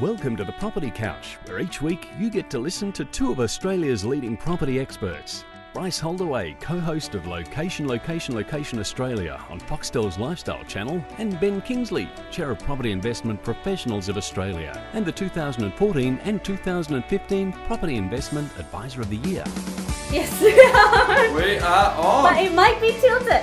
Welcome to the Property Couch, where each week you get to listen to two of Australia's leading property experts. Bryce Holdaway, co-host of Location Australia on Foxtel's Lifestyle Channel, and Ben Kingsley, Chair of Property Investment Professionals of Australia, and the 2014 and 2015 Property Investment Advisor of the Year. Yes, we are. We are on. But it might be tilted.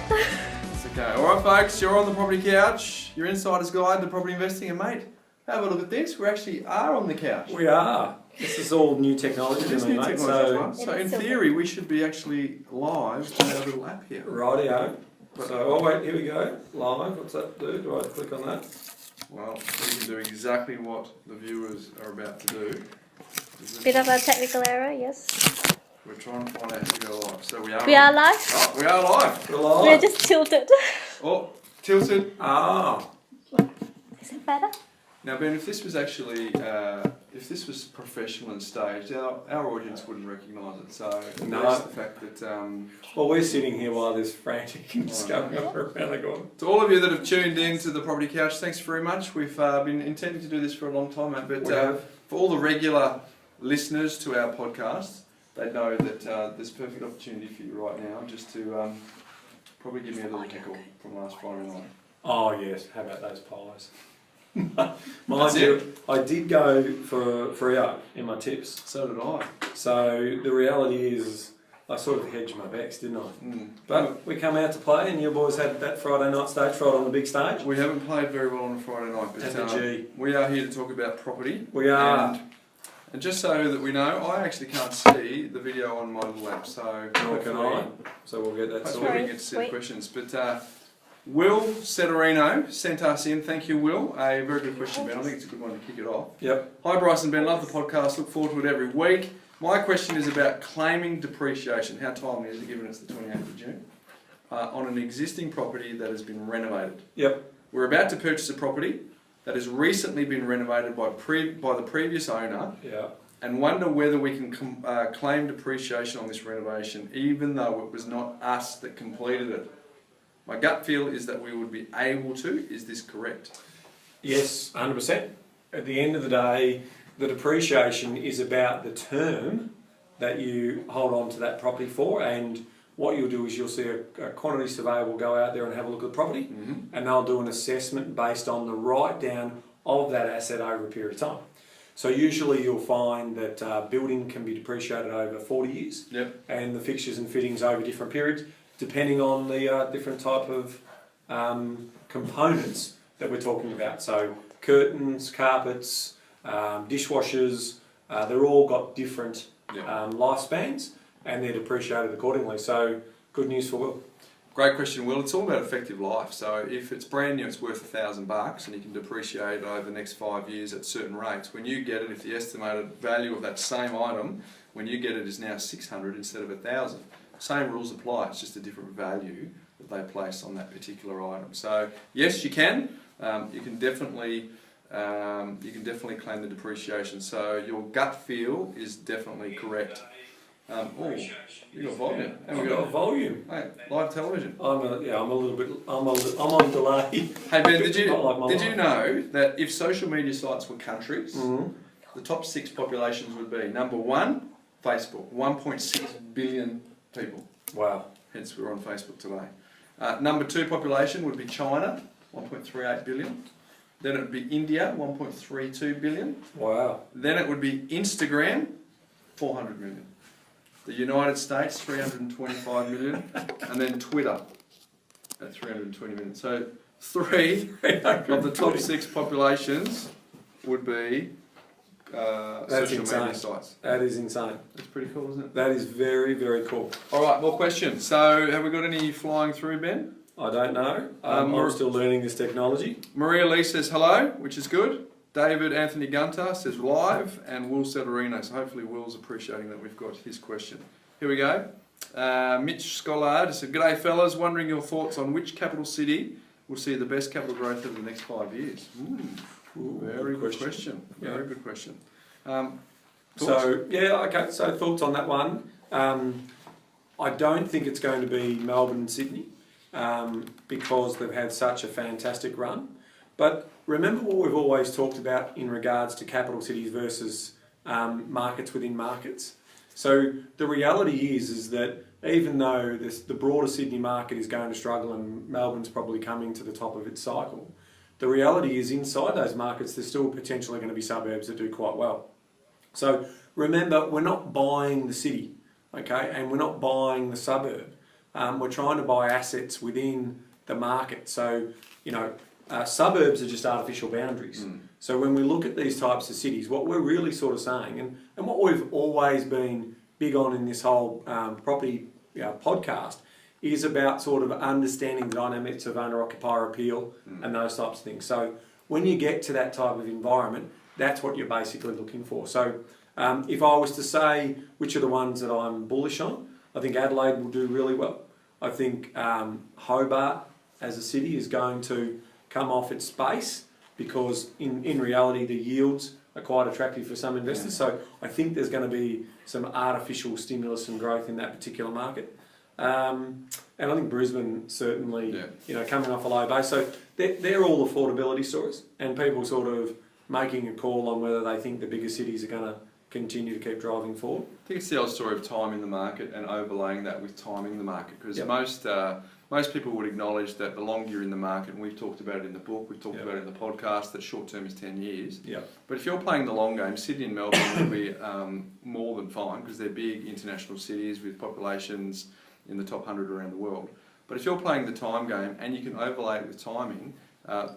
It's okay. All right, folks, you're on the Property Couch, your insider's guide to property investing, and mate, have a look at this. We actually are on the couch. We are. This is all new technology, It is new technology, right? So in It is theory, we should be actually live to our little app here. Rightio. So, wait, here we go. Live. What's that do? Do I click on that? Well, we can do exactly what the viewers are about to do. Bit of a technical error, yes. We're trying to find out if we go live. So we are. We are live. Oh, we are live. We're live. We're just tilted. Oh, tilted. Ah. Is it better? Now, Ben, if this was actually, if this was professional and staged, our audience wouldn't recognise it. So, No. that's the fact that. Well, we're sitting here while there's frantic and just going on around the corner. To all of you that have tuned in to the Property Couch, thanks very much. We've been intending to do this for a long time, mate, but We have. for all the regular listeners to our podcast, they know that there's a perfect opportunity for you right now just to probably give me a little tickle from last Friday night. Oh, yes. How about those pies? That's it. I did go for Freo in my tips. So did I. So the reality is I sort of hedged my bets, didn't I? Mm. But we come out to play and your boys had that Friday night stage, right on the big stage. We haven't played very well on a Friday night, but At the G. we are here to talk about property. We are. And just so that we know, I actually can't see the video on my little app, so Nor can I. So we'll get that That's sorted. where we get to see the questions. But Will Setterino sent us in. Thank you, Will. A very good question, Ben. I think it's a good one to kick it off. Yep. Hi, Bryce and Ben. Love the podcast. Look forward to it every week. My question is about claiming depreciation. How timely is it, given it's the 28th of June? On an existing property that has been renovated. Yep. We're about to purchase a property that has recently been renovated by the previous owner, Yeah. and wonder whether we can claim depreciation on this renovation, even though it was not us that completed it. My gut feel is that we would be able to. Is this correct? Yes, 100%. At the end of the day, the depreciation is about the term that you hold on to that property for, and what you'll do is you'll see a quantity surveyor will go out there and have a look at the property, and they'll do an assessment based on the write-down of that asset over a period of time. So usually you'll find that building can be depreciated over 40 years, Yep. and the fixtures and fittings over different periods, depending on the different type of components that we're talking about. So curtains, carpets, dishwashers, they're all got different Yep. lifespans, and they're depreciated accordingly. So good news for Will. Great question, Will. It's all about effective life. So if it's brand new, it's worth $1,000, and you can depreciate it over the next 5 years at certain rates. When you get it, if the estimated value of that same item, when you get it, is now 600 instead of 1,000. Same rules apply. It's just a different value that they place on that particular item. So yes, you can. You can definitely claim the depreciation. So your gut feel is definitely correct. Oh, you got volume. I've got volume. Hey, live television. I'm on delay. Hey Ben, did Not like my you life. know that if social media sites were countries, Mhm. the top 6 populations would be number 1, Facebook, 1.6 billion people. Wow. Hence we're on Facebook today. Number 2 population would be China, 1.38 billion. Then it would be India, 1.32 billion. Wow. Then it would be Instagram, 400 million. The United States, 325 million. And then Twitter at 320 million. So 3 of the top 6 populations would be social media sites. That is insane. That's pretty cool, isn't it? That is very, very cool. All right, more questions. So have we got any flying through, Ben? I don't know. I'm still learning this technology. Maria Lee says hello, which is good. David Anthony Gunter says live, and Will Setterino. So hopefully Will's appreciating that we've got his question. Here we go. Mitch Scholard said, "G'day fellas, wondering your thoughts on which capital city will see the best capital growth over the next 5 years." Ooh, very good question. Yeah. Very good question. So, yeah, okay, so thoughts on that one. I don't think it's going to be Melbourne and Sydney because they've had such a fantastic run. But remember what we've always talked about in regards to capital cities versus markets within markets. So the reality is that even though the broader Sydney market is going to struggle and Melbourne's probably coming to the top of its cycle, the reality is inside those markets there's still potentially going to be suburbs that do quite well. So remember, we're not buying the city, okay, and we're not buying the suburb. We're trying to buy assets within the market. So, suburbs are just artificial boundaries. So when we look at these types of cities, what we're really sort of saying, and what we've always been big on in this whole property podcast, is about sort of understanding the dynamics of owner-occupier appeal and those types of things. So when you get to that type of environment, that's what you're basically looking for. So if I was to say which are the ones that I'm bullish on, I think Adelaide will do really well. I think Hobart as a city is going to come off its space because in reality the yields are quite attractive for some investors. So I think there's going to be some artificial stimulus and growth in that particular market. And I think Brisbane certainly, coming off a low base. So they're all affordability stories and people sort of making a call on whether they think the bigger cities are going to continue to keep driving forward. I think it's the old story of timing the market and overlaying that with timing the market, because most people would acknowledge that the longer you're in the market, and we've talked about it in the book, we've talked about it in the podcast, that short term is 10 years. But if you're playing the long game, Sydney and Melbourne will be more than fine because they're big international cities with populations in the top 100 around the world. But if you're playing the time game and you can overlay it with timing,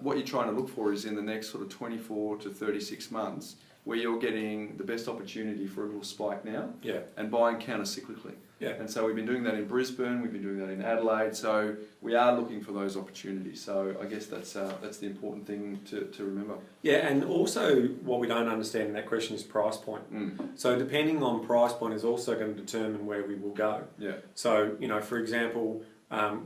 what you're trying to look for is in the next sort of 24 to 36 months, where you're getting the best opportunity for a little spike now and buying counter-cyclically. And so we've been doing that in Brisbane, we've been doing that in Adelaide, so we are looking for those opportunities. So I guess that's the important thing to remember. Yeah, and also what we don't understand in that question is price point. So depending on price point is also going to determine where we will go. So, for example,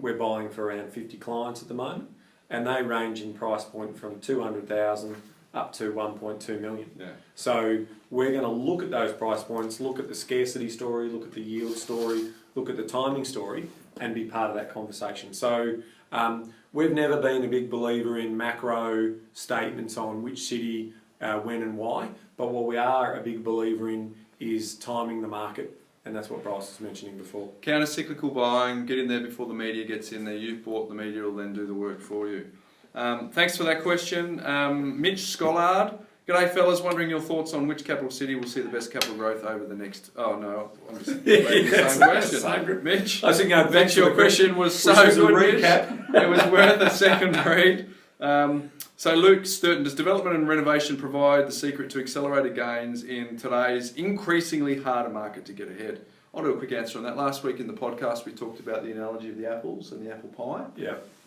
we're buying for around 50 clients at the moment, and they range in price point from 200,000 up to 1.2 million. So we're going to look at those price points, look at the scarcity story, look at the yield story, look at the timing story, and be part of that conversation. So we've never been a big believer in macro statements on which city, when and why, but what we are a big believer in is timing the market, and that's what Bryce was mentioning before. Counter-cyclical buying, get in there before the media gets in there. You've bought, the media will then do the work for you. Thanks for that question. Mitch Scholard. G'day fellas, wondering your thoughts on which capital city will see the best capital growth over the next... Oh no, I'm just reading the same question. Mitch, I think Mitch, your question was so good, Mitch. It was worth a second read. So Luke Stirton, does development and renovation provide the secret to accelerated gains in today's increasingly harder market to get ahead? I'll do a quick answer on that. Last week in the podcast we talked about the analogy of the apples and the apple pie.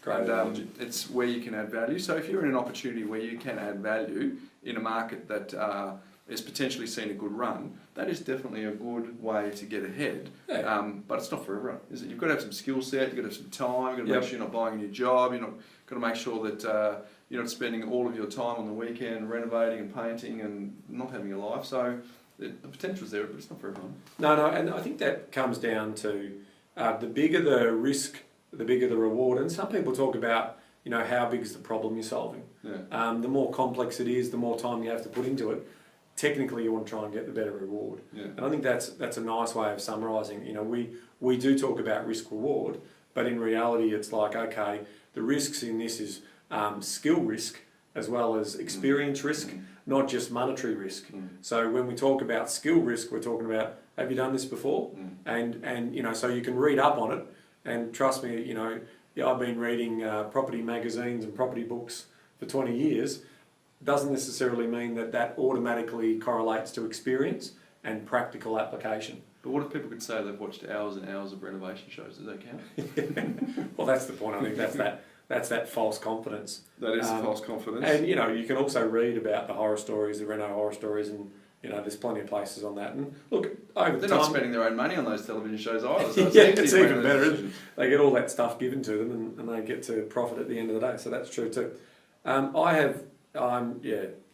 Great analogy. It's where you can add value. So if you're in an opportunity where you can add value in a market that is potentially seen a good run, that is definitely a good way to get ahead. But it's not for everyone, is it? You've got to have some skill set, you've got to have some time, you've got to make sure you're not buying a new job, you've got to make sure that you're not spending all of your time on the weekend renovating and painting and not having a life. So the potential's there, but it's not for everyone. No, and I think that comes down to the bigger the risk, the bigger the reward. And some people talk about, how big is the problem you're solving. The more complex it is, the more time you have to put into it. Technically, you want to try and get the better reward. And I think that's a nice way of summarising. We do talk about risk reward, but in reality, it's like, okay, the risks in this is skill risk as well as experience risk, not just monetary risk. So when we talk about skill risk, we're talking about, have you done this before? And so you can read up on it. And trust me, I've been reading property magazines and property books for 20 years. Doesn't necessarily mean that automatically correlates to experience and practical application. But what if people could say they've watched hours and hours of renovation shows? Does that count? Well, that's the point. I think that's that false confidence. That is false confidence. And you can also read about the horror stories, the Reno horror stories, and there's plenty of places on that. And look, over they're time, not spending their own money on those television shows either. So it's even better. They get all that stuff given to them, and they get to profit at the end of the day. So that's true too.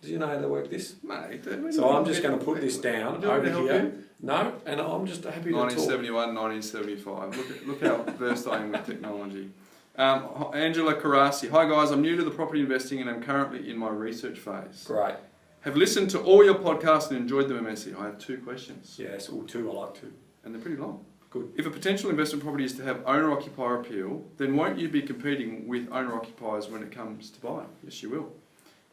Do you know how they work this? Mate, so I'm just going to put this down over here. No, and I'm just happy to 1971, 1975. Look how versed I am with technology. Angela Carassi. Hi guys, I'm new to the property investing and I'm currently in my research phase. Great. Have listened to all your podcasts and enjoyed them immensely. I have 2 questions. Yes, all 2 I like to. And they're pretty long. Good. If a potential investment property is to have owner-occupier appeal, then won't you be competing with owner-occupiers when it comes to buying? Yes, you will.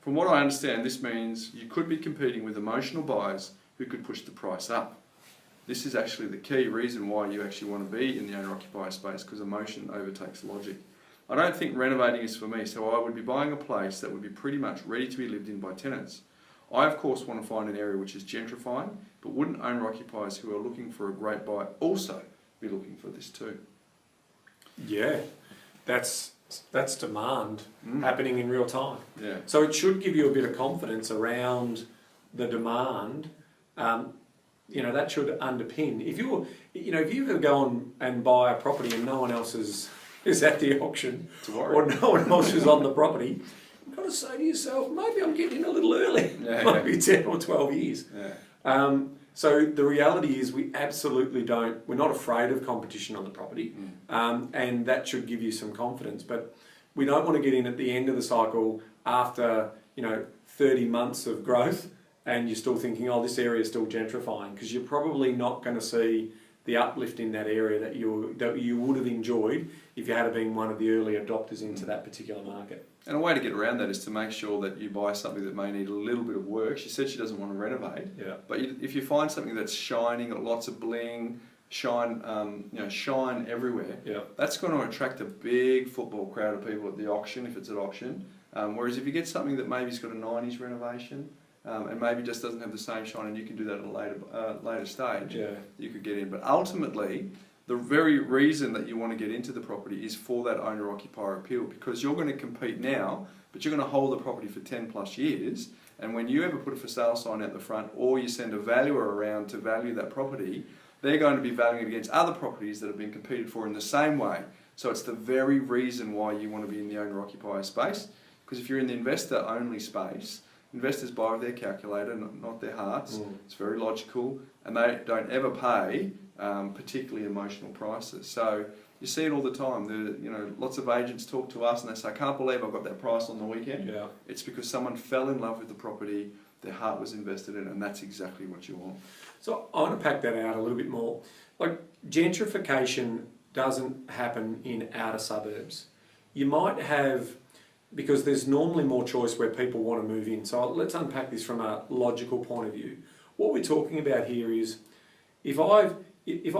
From what I understand, this means you could be competing with emotional buyers who could push the price up. This is actually the key reason why you actually want to be in the owner-occupier space, because emotion overtakes logic. I don't think renovating is for me, so I would be buying a place that would be pretty much ready to be lived in by tenants. I, of course, want to find an area which is gentrifying, but wouldn't owner-occupiers who are looking for a great buy also be looking for this too? Yeah, that's demand happening in real time. Yeah. So it should give you a bit of confidence around the demand. That should underpin. If you ever go on and buy a property and no one else is at the auction, or no one else is on the property, you've got to say to yourself, maybe I'm getting in a little early. Maybe 10 or 12 years. Yeah. So the reality is we're not afraid of competition on the property, and that should give you some confidence. But we don't want to get in at the end of the cycle after 30 months of growth and you're still thinking, oh, this area is still gentrifying, because you're probably not going to see the uplift in that area that you would have enjoyed if you had been one of the early adopters into that particular market. And a way to get around that is to make sure that you buy something that may need a little bit of work. She said she doesn't want to renovate, but if you find something that's shining, got lots of bling, shine everywhere, that's going to attract a big football crowd of people at the auction if it's at auction. Whereas if you get something that maybe's got a 90s renovation, and maybe just doesn't have the same shine, and you can do that at a later stage, you could get in. But ultimately, the very reason that you want to get into the property is for that owner-occupier appeal, because you're going to compete now, but you're going to hold the property for 10 plus years, and when you ever put a for sale sign out the front, or you send a valuer around to value that property, they're going to be valuing it against other properties that have been competed for in the same way. So it's the very reason why you want to be in the owner-occupier space, because if you're in the investor-only space, investors buy with their calculator, not their hearts. It's very logical, and they don't ever pay particularly emotional prices. So you see it all the time. Lots of agents talk to us and they say, "I can't believe I got that price on the weekend." It's because someone fell in love with the property, their heart was invested in it, and that's exactly what you want. So I want to pack that out a little bit more. Like, gentrification doesn't happen in outer suburbs. You might have, because there's normally more choice where people want to move in. So let's unpack this from a logical point of view. What we're talking about here is, if I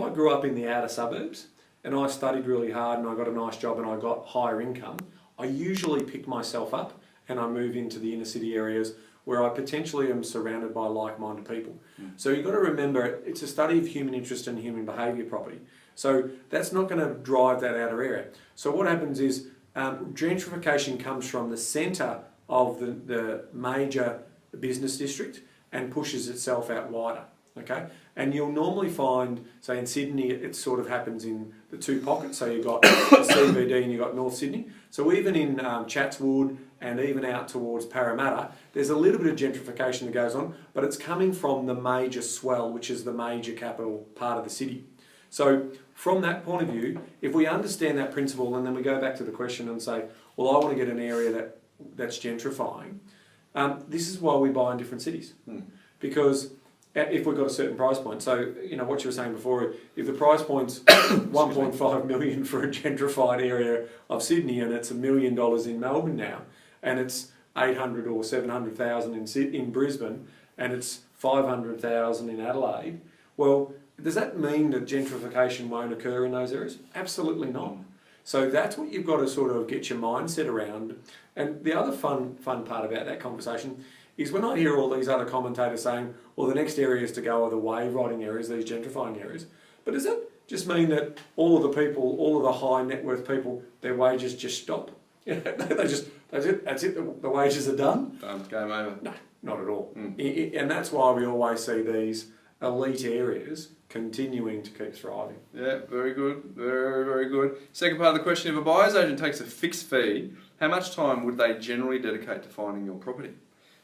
grew up in the outer suburbs and I studied really hard and I got a nice job and I got higher income, I usually pick myself up and I move into the inner city areas where I potentially am surrounded by like-minded people. So you've got to remember, it's a study of human interest and human behaviour property. So that's not going to drive that outer area. So what happens is, gentrification comes from the centre of the major business district and pushes itself out wider. Okay, and you'll normally find, say in Sydney, it sort of happens in the 2 pockets. So you've got the CBD and you've got North Sydney. So even in Chatswood and even out towards Parramatta, there's a little bit of gentrification that goes on, but it's coming from the major swell, which is the major capital part of the city. So from that point of view, if we understand that principle, and then we go back to the question and say, well, I want to get an area that's gentrifying, this is why we buy in different cities. Because if we've got a certain price point, so what you were saying before, if the price point's 1.5 million for a gentrified area of Sydney and it's $1 million in Melbourne now, and it's 800 or 700,000 in Brisbane, and it's 500,000 in Adelaide, well, does that mean that gentrification won't occur in those areas? Absolutely not. So that's what you've got to sort of get your mindset around. And the other fun part about that conversation is when I hear all these other commentators saying, well, the next areas to go are the wave riding areas, these gentrifying areas. But does that just mean that all of the people, all of the high net worth people, their wages just stop? That's it, the wages are done? Done, game over. No, not at all. And that's why we always see these elite areas continuing to keep thriving. Yeah, very good, very, very good. Second part of the question, if a buyer's agent takes a fixed fee, how much time would they generally dedicate to finding your property?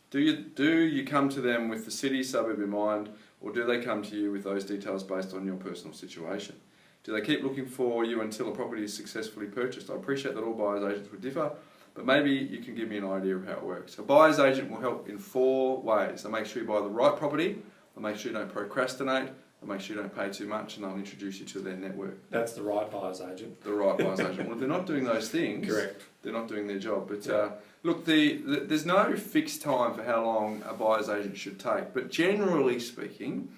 Do you come to them with the city, suburb in mind, or do they come to you with those details based on your personal situation? Do they keep looking for you until a property is successfully purchased? I appreciate that all buyer's agents would differ, but maybe you can give me an idea of how it works. A buyer's agent will help in 4 ways. They'll make sure you buy the right property, they'll make sure you don't procrastinate, they'll make sure you don't pay too much, and they'll introduce you to their network. That's the right buyer's agent. The right buyer's agent. Well, if they're not doing those things, correct, they're not doing their job. But look, there's no fixed time for how long a buyer's agent should take, but generally speaking,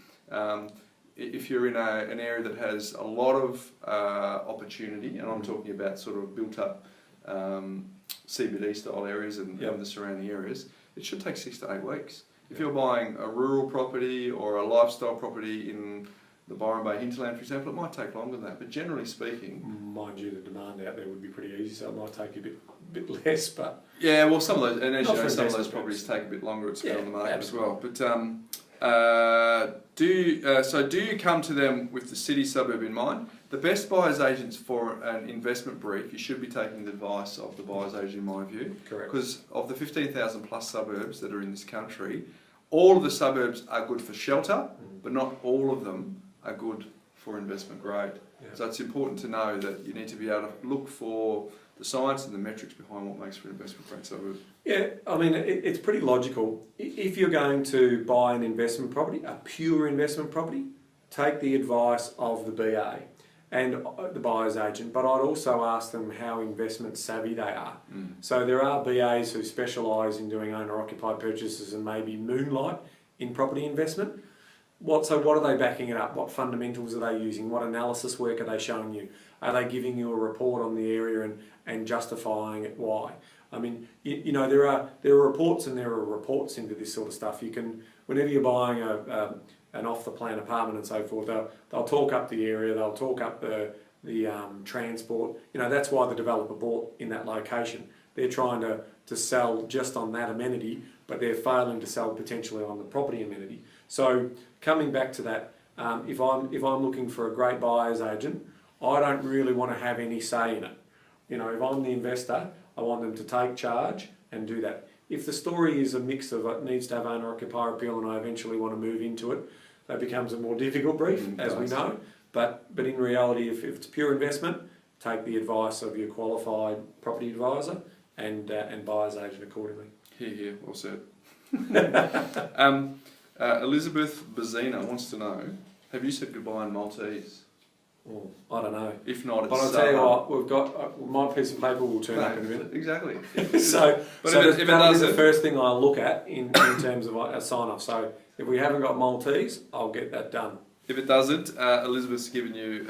if you're in an area that has a lot of opportunity, and I'm talking about sort of built up CBD style areas and the surrounding areas, it should take 6 to 8 weeks. If you're buying a rural property or a lifestyle property in the Byron Bay hinterland, for example, it might take longer than that. But generally speaking, mind you, the demand out there would be pretty easy, so it might take you a bit less. But yeah, well, some of those, and as you know, some of those investment properties take a bit longer to get on the market as well. But do you come to them with the city suburb in mind? The best buyer's agents for an investment brief, you should be taking the advice of the buyer's agent, in my view. correct. Because of the 15,000 plus suburbs that are in this country, all of the suburbs are good for shelter, but not all of them are good for investment grade. Yeah. So it's important to know that you need to be able to look for the science and the metrics behind what makes for an investment grade suburb. Yeah, I mean, it's pretty logical. If you're going to buy an investment property, a pure investment property, take the advice of the BA and the buyer's agent, but I'd also ask them how investment savvy they are. So there are BAs who specialise in doing owner-occupied purchases and maybe moonlight in property investment. So what are they backing it up? What fundamentals are they using? What analysis work are they showing you? Are they giving you a report on the area and justifying it why? I mean, you know, there are reports and there are reports into this sort of stuff. You can, whenever you're buying an off-the-plan apartment and so forth, they'll talk up the area, they'll talk up the transport. You know, that's why the developer bought in that location. They're trying to sell just on that amenity, but they're failing to sell potentially on the property amenity. So coming back to that, if I'm looking for a great buyer's agent, I don't really want to have any say in it. You know, if I'm the investor, I want them to take charge and do that. If the story is a mix of it needs to have owner-occupier appeal and I eventually want to move into it, that becomes a more difficult brief, as we know. But in reality, if it's pure investment, take the advice of your qualified property advisor and buyer's agent accordingly. Here, well said. Elizabeth Bazina wants to know, have you said goodbye in Maltese? Well, I don't know. If not, it's but I'll tell you what, we've got my piece of paper will turn up in a minute. Exactly. So if it does, the first thing I'll look at in terms of a sign off. So if we haven't got Maltese, I'll get that done. If it doesn't, Elizabeth's given you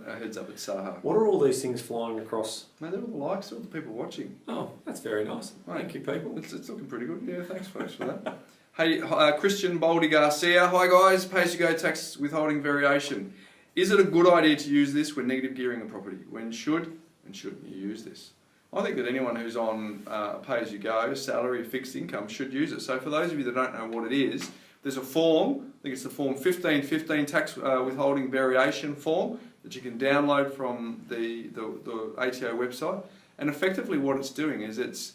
a heads up at Saha. What are all these things flying across? Mate, they're all the likes, they're all the people watching. Oh, that's very nice. Thank you, people. It's looking pretty good. Yeah, thanks folks for that. Hey, Christian Baldy Garcia. Hi guys, pay-as-you-go tax withholding variation. Is it a good idea to use this when negative gearing a property? When should and shouldn't you use this? I think that anyone who's on pay-as-you-go, salary, fixed income, should use it. So for those of you that don't know what it is, there's a form, I think it's the form 1515 tax withholding variation form that you can download from the ATO website. And effectively what it's doing is it's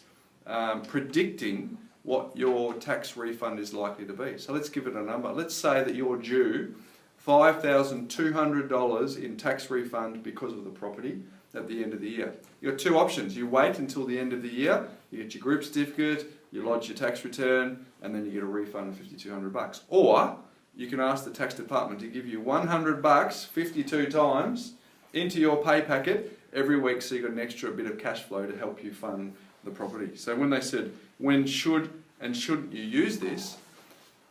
predicting what your tax refund is likely to be. So let's give it a number. Let's say that you're due $5,200 in tax refund because of the property at the end of the year. You've got 2 options. You wait until the end of the year, you get your group certificate, you lodge your tax return, and then you get a refund of $5,200. Or you can ask the tax department to give you $100 52 times into your pay packet every week, so you've got an extra bit of cash flow to help you fund the property. So when they said, when should and shouldn't you use this,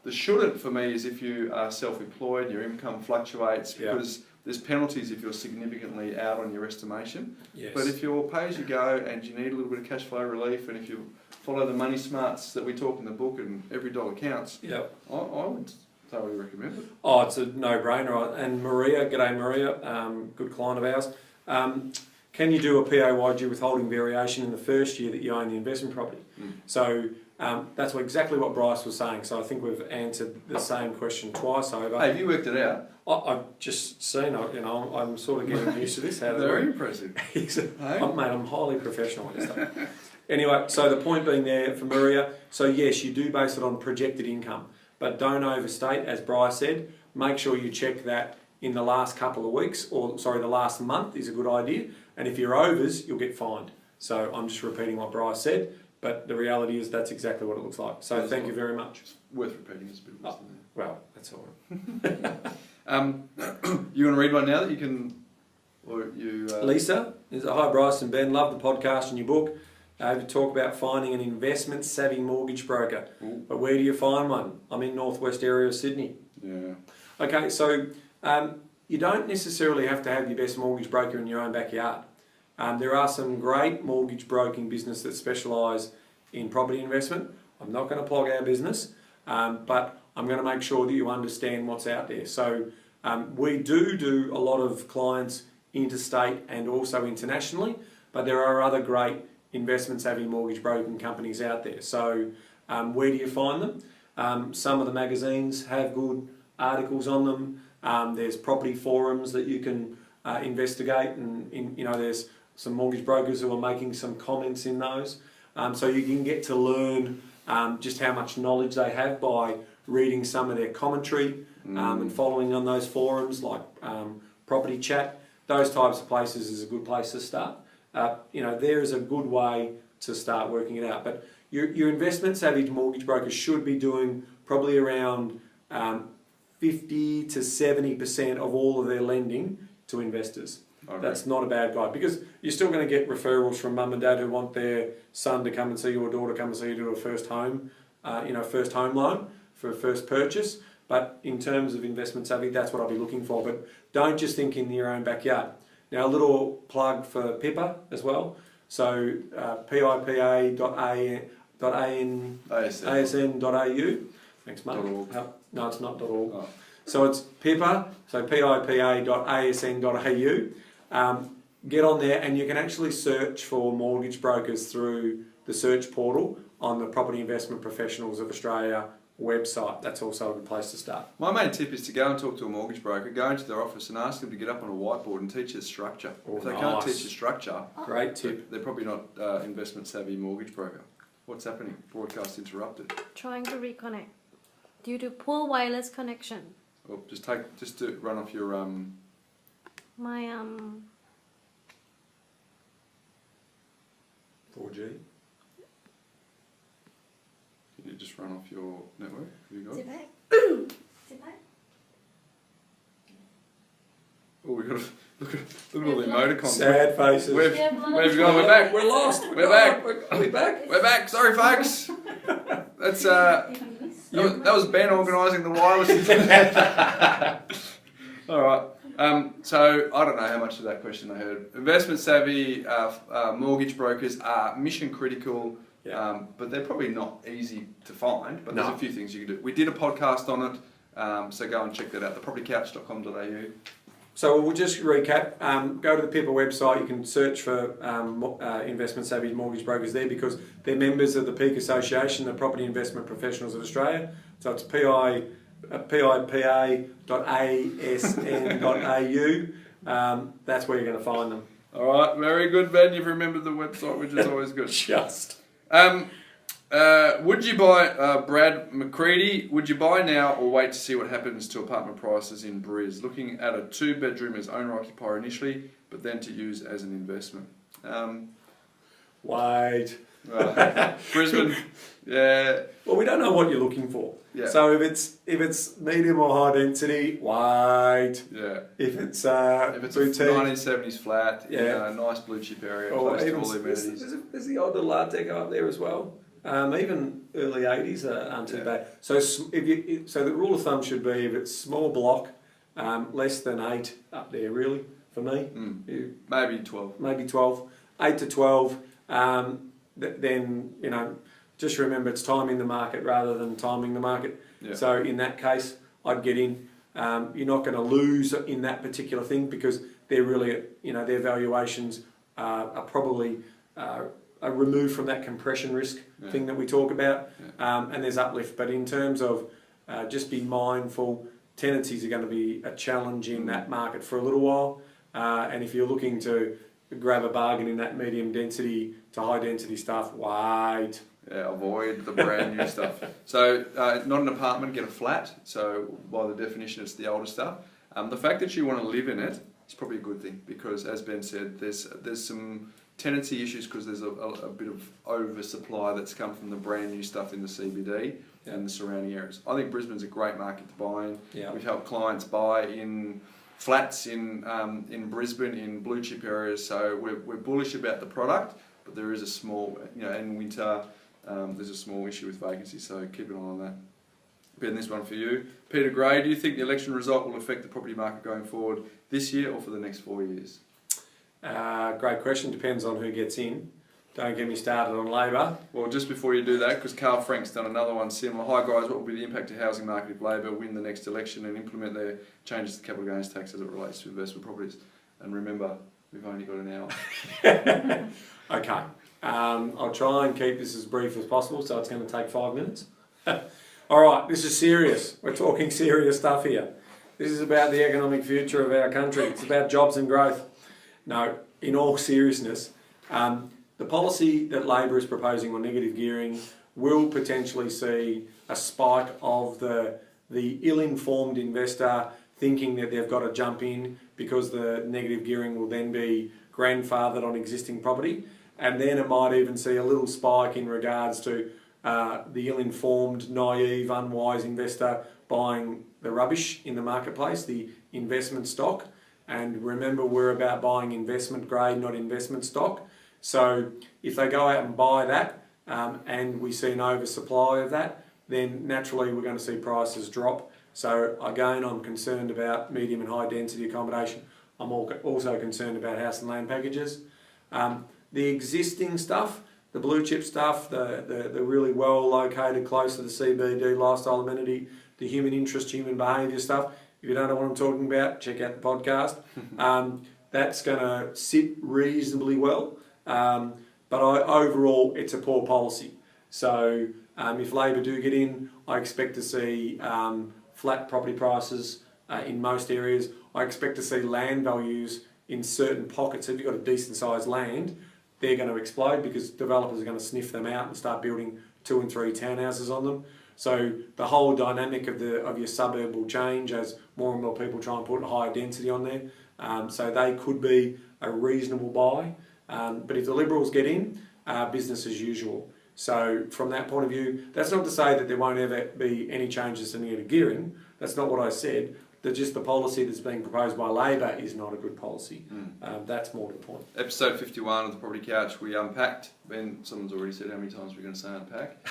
the shouldn't for me is if you are self-employed, your income fluctuates, because there's penalties if you're significantly out on your estimation. Yes. But if you're pay-as-you-go and you need a little bit of cash flow relief, and if you follow the money smarts that we talk in the book and every dollar counts, I would totally recommend it. Oh, it's a no-brainer. And Maria, g'day Maria, good client of ours. Can you do a PAYG withholding variation in the first year that you own the investment property? So that's exactly what Bryce was saying. So I think we've answered the same question twice over. Hey, have you worked it out? I've just seen it. You know, I'm sort of getting used to this. Very impressive. Mate, I'm highly professional at this stuff. Anyway, so the point being there for Maria, so yes, you do base it on projected income, but don't overstate, as Bryce said. Make sure you check that in the last couple of weeks, the last month is a good idea. And if you're overs, you'll get fined. So I'm just repeating what Bryce said, but the reality is that's exactly what it looks like. So thank you very much. Worth repeating, it's a bit of wisdom there. Well, that's all right. You want to read one now that you can, or you? Lisa is hi Bryce and Ben, love the podcast and your book. You talk about finding an investment savvy mortgage broker, but where do you find one? I'm in northwest area of Sydney. Yeah. Okay, so you don't necessarily have to have your best mortgage broker in your own backyard. There are some great mortgage broking business that specialise in property investment. I'm not going to plug our business, but I'm going to make sure that you understand what's out there. So we do a lot of clients interstate and also internationally, but there are other great investment savvy mortgage broking companies out there. So where do you find them? Some of the magazines have good articles on them. There's property forums that you can investigate, and there's some mortgage brokers who are making some comments in those. So you can get to learn just how much knowledge they have by reading some of their commentary and following on those forums like Property Chat. Those types of places is a good place to start. There is a good way to start working it out. But your investment savvy mortgage brokers should be doing probably around 50 to 70% of all of their lending to investors. Okay. That's not a bad guide, because you're still going to get referrals from mum and dad who want their son to come and see you or daughter come and see you do a first home loan for a first purchase. But in terms of investment savvy, that's what I'll be looking for. But don't just think in your own backyard. Now, a little plug for PIPA as well. So pipa.asn.au. Thanks, mate. No, it's not .org. Oh. So it's PIPA, so pipa.asn.au. Get on there and you can actually search for mortgage brokers through the search portal on the Property Investment Professionals of Australia website. That's also a good place to start. My main tip is to go and talk to a mortgage broker, go into their office and ask them to get up on a whiteboard and teach you the structure. If they can't teach you structure, great tip. They're probably not investment savvy mortgage broker. What's happening? Broadcast interrupted. Trying to reconnect due to poor wireless connection. Well, just to run off your My 4G. Can you just run off your network? Have you got it? back. Sit back. Oh, we got to look at all the emoticons. Sad faces. Where have you gone? We're back. We're lost. We're back. Are we back? We're back. Sorry, folks. That's that was Ben organising the wireless. All right. So I don't know how much of that question I heard. Investment savvy mortgage brokers are mission critical, but they're probably not easy to find. But there's a few things you can do. We did a podcast on it, so go and check that out. thepropertycouch.com.au. So we'll just recap. Go to the PIPA website. You can search for investment savvy mortgage brokers there, because they're members of the Peak Association, the Property Investment Professionals of Australia. So it's pipa.asn.au. That's where you're going to find them. All right, very good, Ben. You've remembered the website, which is always good. Just. Would you buy, Brad McCready, would you buy now or wait to see what happens to apartment prices in Briz? Looking at a 2-bedroom as owner-occupier initially, but then to use as an investment. Wait. Brisbane, yeah. Well, we don't know what you're looking for. Yeah. So if it's medium or high density, wait. Yeah. If it's boutique, 1970s flat, in a nice blue chip area, close to all the amenities. There's the odd little art deco up there as well. Even early 80s aren't too bad. So so the rule of thumb should be, if it's small block, less than 8 up there really for me. Maybe 12. Maybe 12, 8 to 12. Then just remember it's timing the market rather than timing the market. Yeah. So in that case, I'd get in. You're not going to lose in that particular thing, because they're really their valuations are probably removed from that compression risk thing that we talk about, and there's uplift. But in terms of just be mindful, tenancies are going to be a challenge in that market for a little while, and if you're looking to grab a bargain in that medium density to high density stuff, wait. Yeah, avoid the brand new stuff. So not an apartment, get a flat. So by the definition, it's the older stuff. The fact that you want to live in it is probably a good thing because, as Ben said, there's some tenancy issues because there's a bit of oversupply that's come from the brand new stuff in the CBD and the surrounding areas. I think Brisbane's a great market to buy in. Yeah. We've helped clients buy in flats in Brisbane in blue chip areas, so we're bullish about the product, but there is a small, in winter there's a small issue with vacancy, so keep an eye on that. Ben, this one for you. Peter Gray, do you think the election result will affect the property market going forward this year or for the next 4 years? Great question. Depends on who gets in. Don't get me started on Labor. Well, just before you do that, because Carl Frank's done another one similar. Hi guys, what will be the impact of housing market if Labor win the next election and implement their changes to capital gains tax as it relates to investment properties? And remember, we've only got an hour. Okay. I'll try and keep this as brief as possible, so it's going to take 5 minutes. All right, this is serious. We're talking serious stuff here. This is about the economic future of our country. It's about jobs and growth. No, in all seriousness, the policy that Labor is proposing on negative gearing will potentially see a spike of the ill-informed investor thinking that they've got to jump in because the negative gearing will then be grandfathered on existing property. And then it might even see a little spike in regards to the ill-informed, naive, unwise investor buying the rubbish in the marketplace, the investment stock. And remember, we're about buying investment grade, not investment stock. So if they go out and buy that and we see an oversupply of that, then naturally we're going to see prices drop. So again, I'm concerned about medium and high density accommodation. I'm also concerned about house and land packages. The existing stuff, the blue chip stuff, the really well located, close to the CBD lifestyle amenity, the human interest, human behaviour stuff. If you don't know what I'm talking about, check out the podcast. That's going to sit reasonably well. But overall, it's a poor policy. So if Labor do get in, I expect to see flat property prices in most areas. I expect to see land values in certain pockets. If you've got a decent sized land, they're going to explode because developers are going to sniff them out and start building 2 and 3 townhouses on them. So the whole dynamic of your suburb will change as more and more people try and put higher density on there. So they could be a reasonable buy. But if the Liberals get in, business as usual. So from that point of view, that's not to say that there won't ever be any changes to negative gearing. That's not what I said. Just the policy that's being proposed by Labor is not a good policy. That's more to the point. Episode 51 of the Property Couch, we unpacked. Ben, someone's already said how many times we're going to say unpack.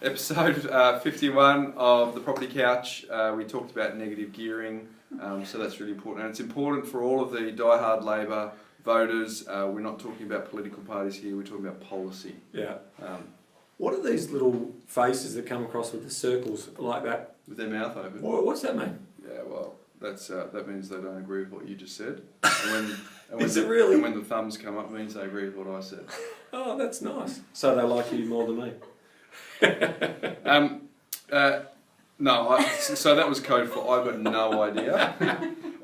Episode 51 of the Property Couch, we talked about negative gearing, so that's really important. And it's important for all of the die-hard Labor voters. We're not talking about political parties here, we're talking about policy. Yeah. What are these little faces that come across with the circles like that? With their mouth open. What's that mean? Yeah, well, that means they don't agree with what you just said. And Really? And when the thumbs come up, it means they agree with what I said. Oh, that's nice. So they like you more than me. So that was code for I've got no idea.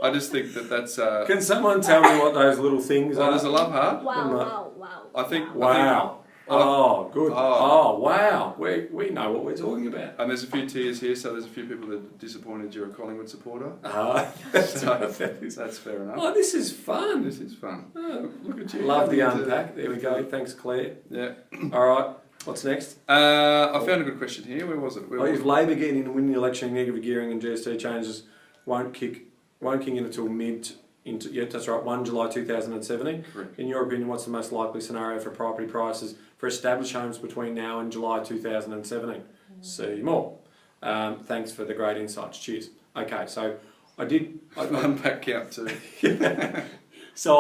I just think that's... Can someone tell me what those little things are? There's a love heart. Wow. I think... Wow. Good. Oh, wow. We know what we're talking about. And there's a few tears here, so there's a few people that are disappointed you're a Collingwood supporter. That's fair enough. Oh, this is fun. This is fun. Oh, look at you. Love the unpack. There we go. Thanks, Claire. Yeah. All right. What's next? I found a good question here. Where was it? If Labor getting in and winning the election, negative gearing and GST changes won't kick in until that's right, 1 July 2017. Correct. In your opinion, what's the most likely scenario for property prices for established homes between now and July 2017? See you more. Thanks for the great insights. Cheers. Okay, so I unpack count too. So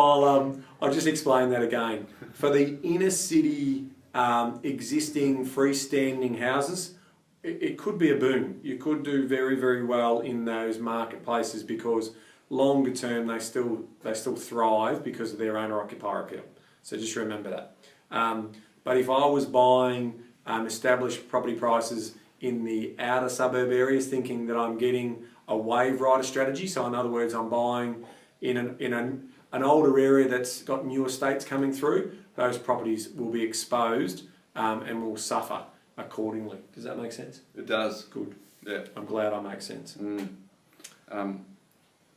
I'll just explain that again. For the inner city existing freestanding houses, it could be a boom. You could do very, very well in those marketplaces because longer term they still thrive because of their owner-occupier appeal. So just remember that. But if I was buying established property prices in the outer suburb areas, thinking that I'm getting a wave rider strategy, so in other words, I'm buying in an older area that's got new estates coming through, those properties will be exposed and will suffer accordingly. Does that make sense? It does. Good. Yeah. I'm glad I make sense.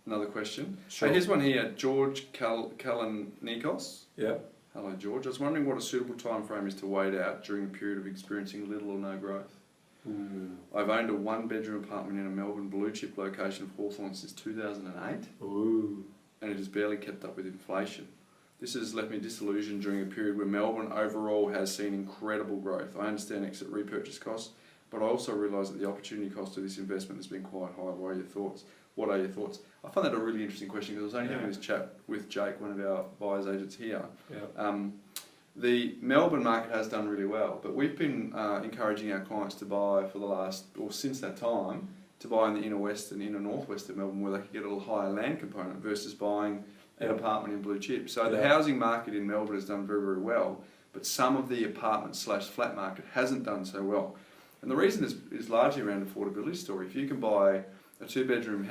Another question. Sure. Here's one here. George Kalanikos. Yeah. Hello, George. I was wondering what a suitable time frame is to wait out during a period of experiencing little or no growth. I've owned a one-bedroom apartment in a Melbourne blue-chip location of Hawthorn since 2008, Ooh. and it has barely kept up with inflation. This has left me disillusioned during a period where Melbourne overall has seen incredible growth. I understand exit repurchase costs, but I also realise that the opportunity cost of this investment has been quite high. What are your thoughts? I find that a really interesting question because I was only having this chat with Jake, one of our buyers agents here. Yeah. The Melbourne market has done really well, but we've been encouraging our clients to buy since that time, to buy in the inner west and inner northwest of Melbourne where they can get a little higher land component versus buying an apartment in blue chip. So the housing market in Melbourne has done very, very well, but some of the apartment/flat market hasn't done so well. And the reason is largely around affordability story. If you can buy a two-bedroom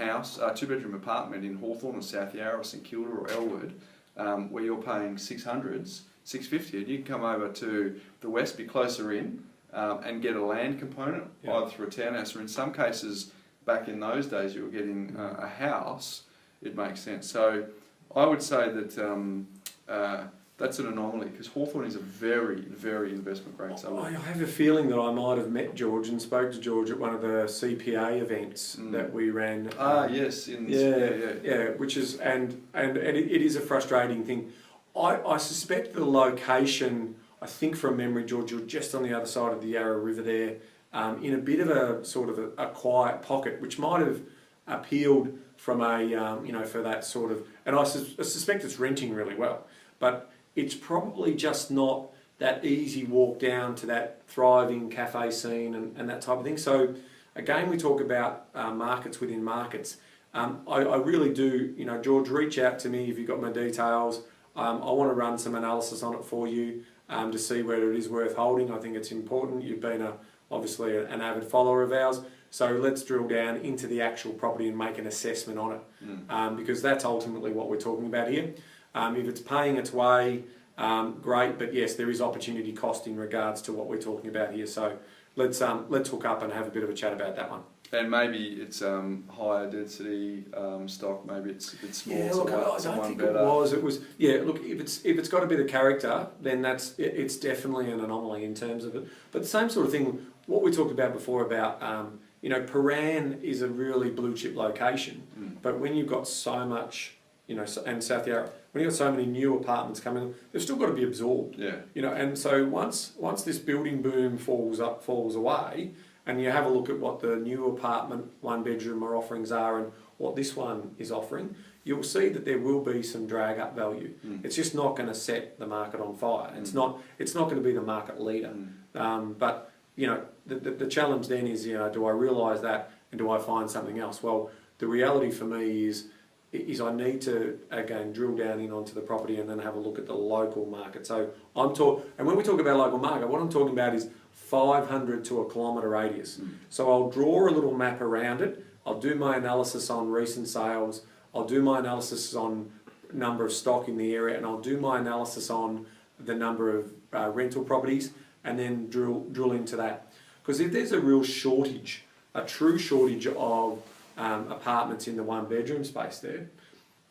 apartment in Hawthorn or South Yarra or St Kilda or Elwood, where you're paying 650, and you can come over to the west, be closer in, and get a land component, either through a townhouse or in some cases, back in those days, you were getting a house, it makes sense. So I would say that that's an anomaly because Hawthorn is a very, very investment grade suburb. I have a feeling that I might have met George and spoke to George at one of the CPA events that we ran. Yes, which is and it is a frustrating thing. I suspect the location. I think from memory, George, you're just on the other side of the Yarra River there, in a bit of a sort of a quiet pocket, which might have appealed from a for that sort of. And I suspect it's renting really well, but it's probably just not that easy walk down to that thriving cafe scene and that type of thing. So again, we talk about markets within markets. I really do, George, reach out to me if you've got my details. I want to run some analysis on it for you to see whether it is worth holding. I think it's important. You've been obviously an avid follower of ours. So let's drill down into the actual property and make an assessment on it, because that's ultimately what we're talking about here. If it's paying its way, great, but yes, there is opportunity cost in regards to what we're talking about here. So let's hook up and have a bit of a chat about that one. And maybe it's higher density stock. Maybe it's a bit small. Yeah, look, I don't think it was. It was. Yeah, look, if it's got a bit of character, then it's definitely an anomaly in terms of it. But the same sort of thing. What we talked about before about Paran is a really blue chip location, but when you've got so much, and South Yarra, when you've got so many new apartments coming, they've still got to be absorbed. Yeah. And so once this building boom falls away, and you have a look at what the new apartment one bedroom offerings are and what this one is offering, you'll see that there will be some drag up value. It's just not going to set the market on fire. It's not going to be the market leader. But the challenge then is, do I realise that and do I find something else? Well, the reality for me is I need to again drill down in onto the property and then have a look at the local market. So and when we talk about local market, what I'm talking about is 500 to a kilometre radius. So I'll draw a little map around it. I'll do my analysis on recent sales. I'll do my analysis on number of stock in the area, and I'll do my analysis on the number of rental properties, and then drill into that. Because if there's a real shortage, a true shortage of apartments in the one bedroom space there,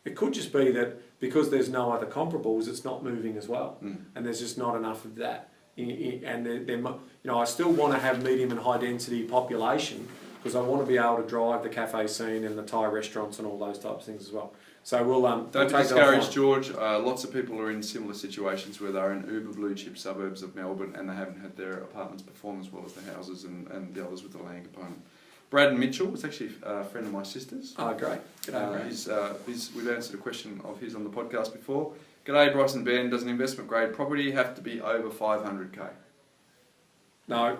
it could just be that because there's no other comparables, it's not moving as well, and there's just not enough of that. And I still want to have medium and high density population because I want to be able to drive the cafe scene and the Thai restaurants and all those types of things as well. So don't be discouraged, George. Lots of people are in similar situations where they're in uber blue chip suburbs of Melbourne and they haven't had their apartments perform as well as the houses and the others with the land component. Brad Mitchell is actually a friend of my sister's. Oh, great. G'day, we've answered a question of his on the podcast before. G'day, Bryce and Ben. Does an investment grade property have to be over 500k? No.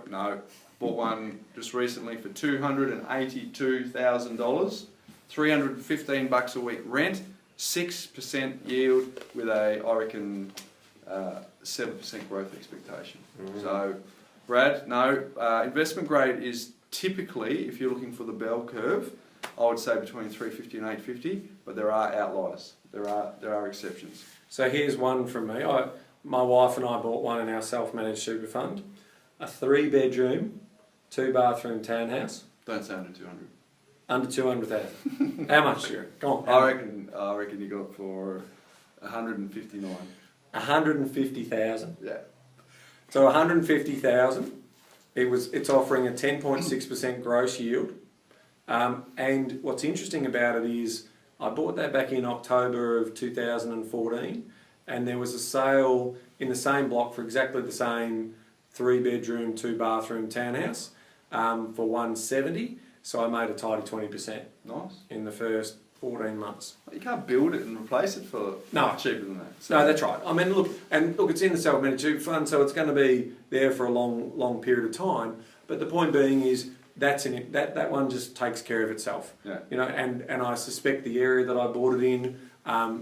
Bought one just recently for $282,000, $315 a week rent, 6% yield with I reckon, 7% growth expectation. So, Brad, no. Investment grade is typically, if you're looking for the bell curve, I would say between 350 and 850, but there are outliers. There are exceptions. So here's one from me. My wife and I bought one in our self-managed super fund. A 3-bedroom, 2-bathroom townhouse. Don't say under 200. Under 200,000. How much, Stuart? Go on. I reckon you got it for 159. 150,000. Yeah. So 150,000. It's offering a 10.6% gross yield. And what's interesting about it is I bought that back in October of 2014, and there was a sale in the same block for exactly the same 3-bedroom, 2-bathroom townhouse for 170. So I made a tidy 20%. Nice. In the first 14 months. You can't build it and replace it for cheaper than that. So. No, that's right. I mean, look, it's in the self-managed fund, so it's going to be there for a long period of time. But the point being is that one just takes care of itself. Yeah. You know, and I suspect the area that I bought it in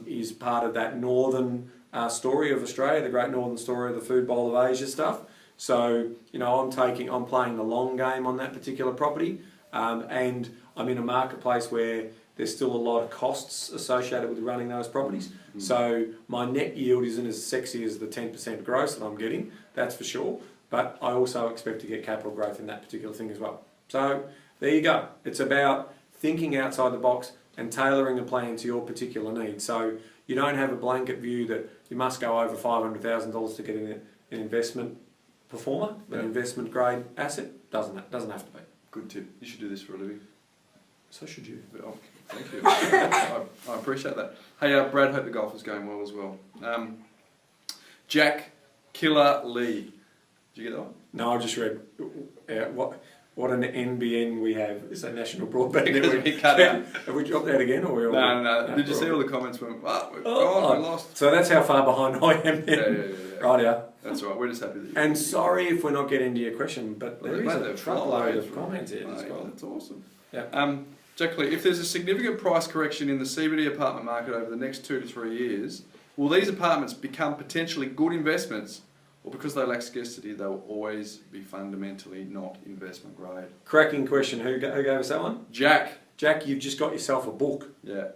is part of that northern story of Australia, the great northern story of the food bowl of Asia stuff. So, you know, I'm playing the long game on that particular property, and I'm in a marketplace where there's still a lot of costs associated with running those properties. Mm-hmm. So my net yield isn't as sexy as the 10% gross that I'm getting, that's for sure. But I also expect to get capital growth in that particular thing as well. So there you go. It's about thinking outside the box and tailoring a plan to your particular needs. So you don't have a blanket view that you must go over $500,000 to get an investment performer, an investment grade asset. Doesn't have to be. Good tip. You should do this for a living. So should you. Oh, thank you. I appreciate that. Hey, Brad, hope the golf is going well as well. Jack Killer Lee. Did you get that one? No, I just read what an NBN we have. It's a national broadband network. We cut out. Have we dropped out again? Or No. Did you see all the comments? We lost. So that's how far behind I am then. Yeah. Right, yeah. That's right. We're just happy that you. And sorry if we're not getting to your question, but there is a truckload of comments comments here as well. That's awesome. Yeah. Jack Lee, if there's a significant price correction in the CBD apartment market over the next 2 to 3 years, will these apartments become potentially good investments, or because they lack scarcity, they will always be fundamentally not investment grade? Cracking question. Who gave us that one? Jack. Jack, you've just got yourself a book. Yeah.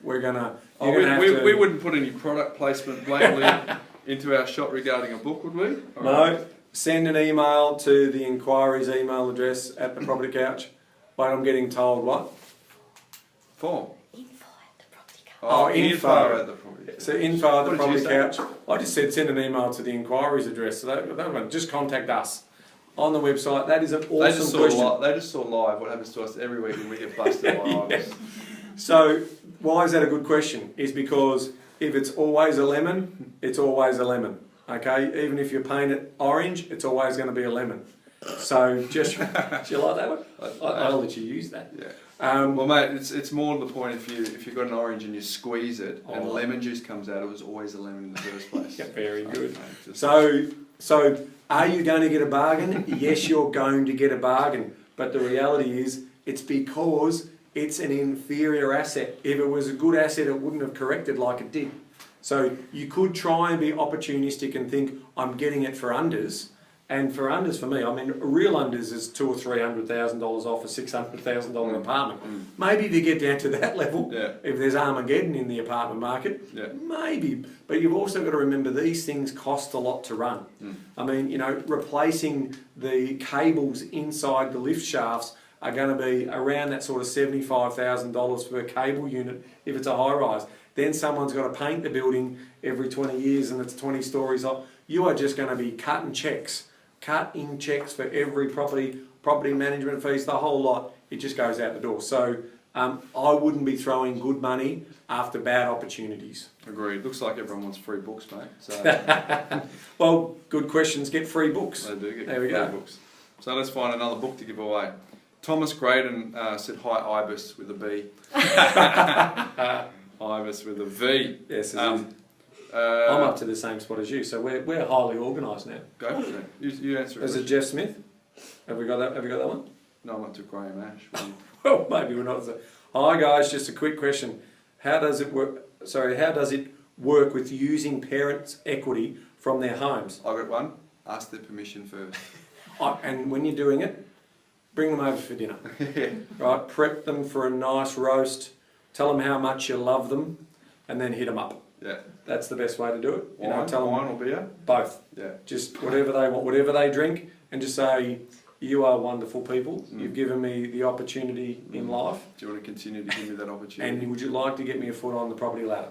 We're gonna. We wouldn't put any product placement blatantly into our shot regarding a book, would we? No. Send an email to the inquiries email address at the Property Couch. Wait, I'm getting told what? Form. Info at the Property Couch. Oh, info at the Property Couch. So info at the What did you Property say? Couch. I just said send an email to the inquiries address. So that one, just contact us on the website. That is an awesome question. They just saw live what happens to us every week when we get busted by Ibis. So why is that a good question? Is because if it's always a lemon, it's always a lemon. Okay, even if you paint it orange, it's always going to be a lemon. So just, do you like that one? I'll let you use that. Yeah. Well, mate, it's more to the point if you've got an orange and you squeeze it and lemon juice comes out, it was always a lemon in the first place. Yeah, very good. So are you going to get a bargain? Yes, you're going to get a bargain. But the reality is, it's because it's an inferior asset. If it was a good asset, it wouldn't have corrected like it did. So you could try and be opportunistic and think, I'm getting it for unders. And for unders, for me, I mean, real unders is $200,000 or $300,000 off a $600,000 apartment. Maybe if you get down to that level, if there's Armageddon in the apartment market, maybe. But you've also got to remember these things cost a lot to run. I mean, you know, replacing the cables inside the lift shafts are going to be around that sort of $75,000 per cable unit if it's a high rise. Then someone's got to paint the building every 20 years and it's 20 stories up. You are just going to be cutting checks for every property management fees, the whole lot. It just goes out the door. So I wouldn't be throwing good money after bad opportunities. Agreed. Looks like everyone wants free books, mate. So. Well, good questions. Get free books. They do get there we free go. books. So let's find another book to give away. Thomas Graydon said, hi, Ibis with a B. Ibis with a V. Yes, I'm up to the same spot as you, so we're highly organised now. Go for it. You answer it. Is it Jeff Smith? Have we got that one? No, I went to Graham Ash. Well, maybe we're not. Hi guys, just a quick question. How does it work with using parents' equity from their homes? I got one. Ask their permission first. And when you're doing it, bring them over for dinner. Right, prep them for a nice roast. Tell them how much you love them, and then hit them up. Yeah. That's the best way to do it. Wine or beer? Both. Yeah. Just whatever they want, whatever they drink, and just say, you are wonderful people. You've given me the opportunity in life. Do you want to continue to give me that opportunity? And would you like to get me a foot on the property ladder?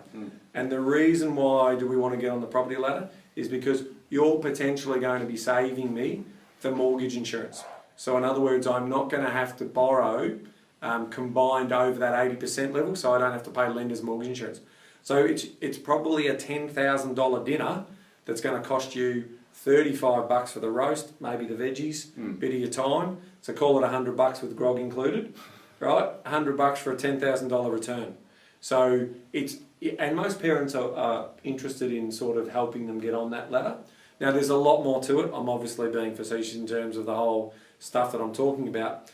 And the reason why do we want to get on the property ladder is because you're potentially going to be saving me the mortgage insurance. So in other words, I'm not going to have to borrow combined over that 80% level, so I don't have to pay lender's mortgage insurance. So it's probably a $10,000 dinner that's going to cost you $35 for the roast, maybe the veggies, bit of your time. So call it $100 with grog included, right? $100 for a $10,000 return. So and most parents are interested in sort of helping them get on that ladder. Now there's a lot more to it. I'm obviously being facetious in terms of the whole stuff that I'm talking about.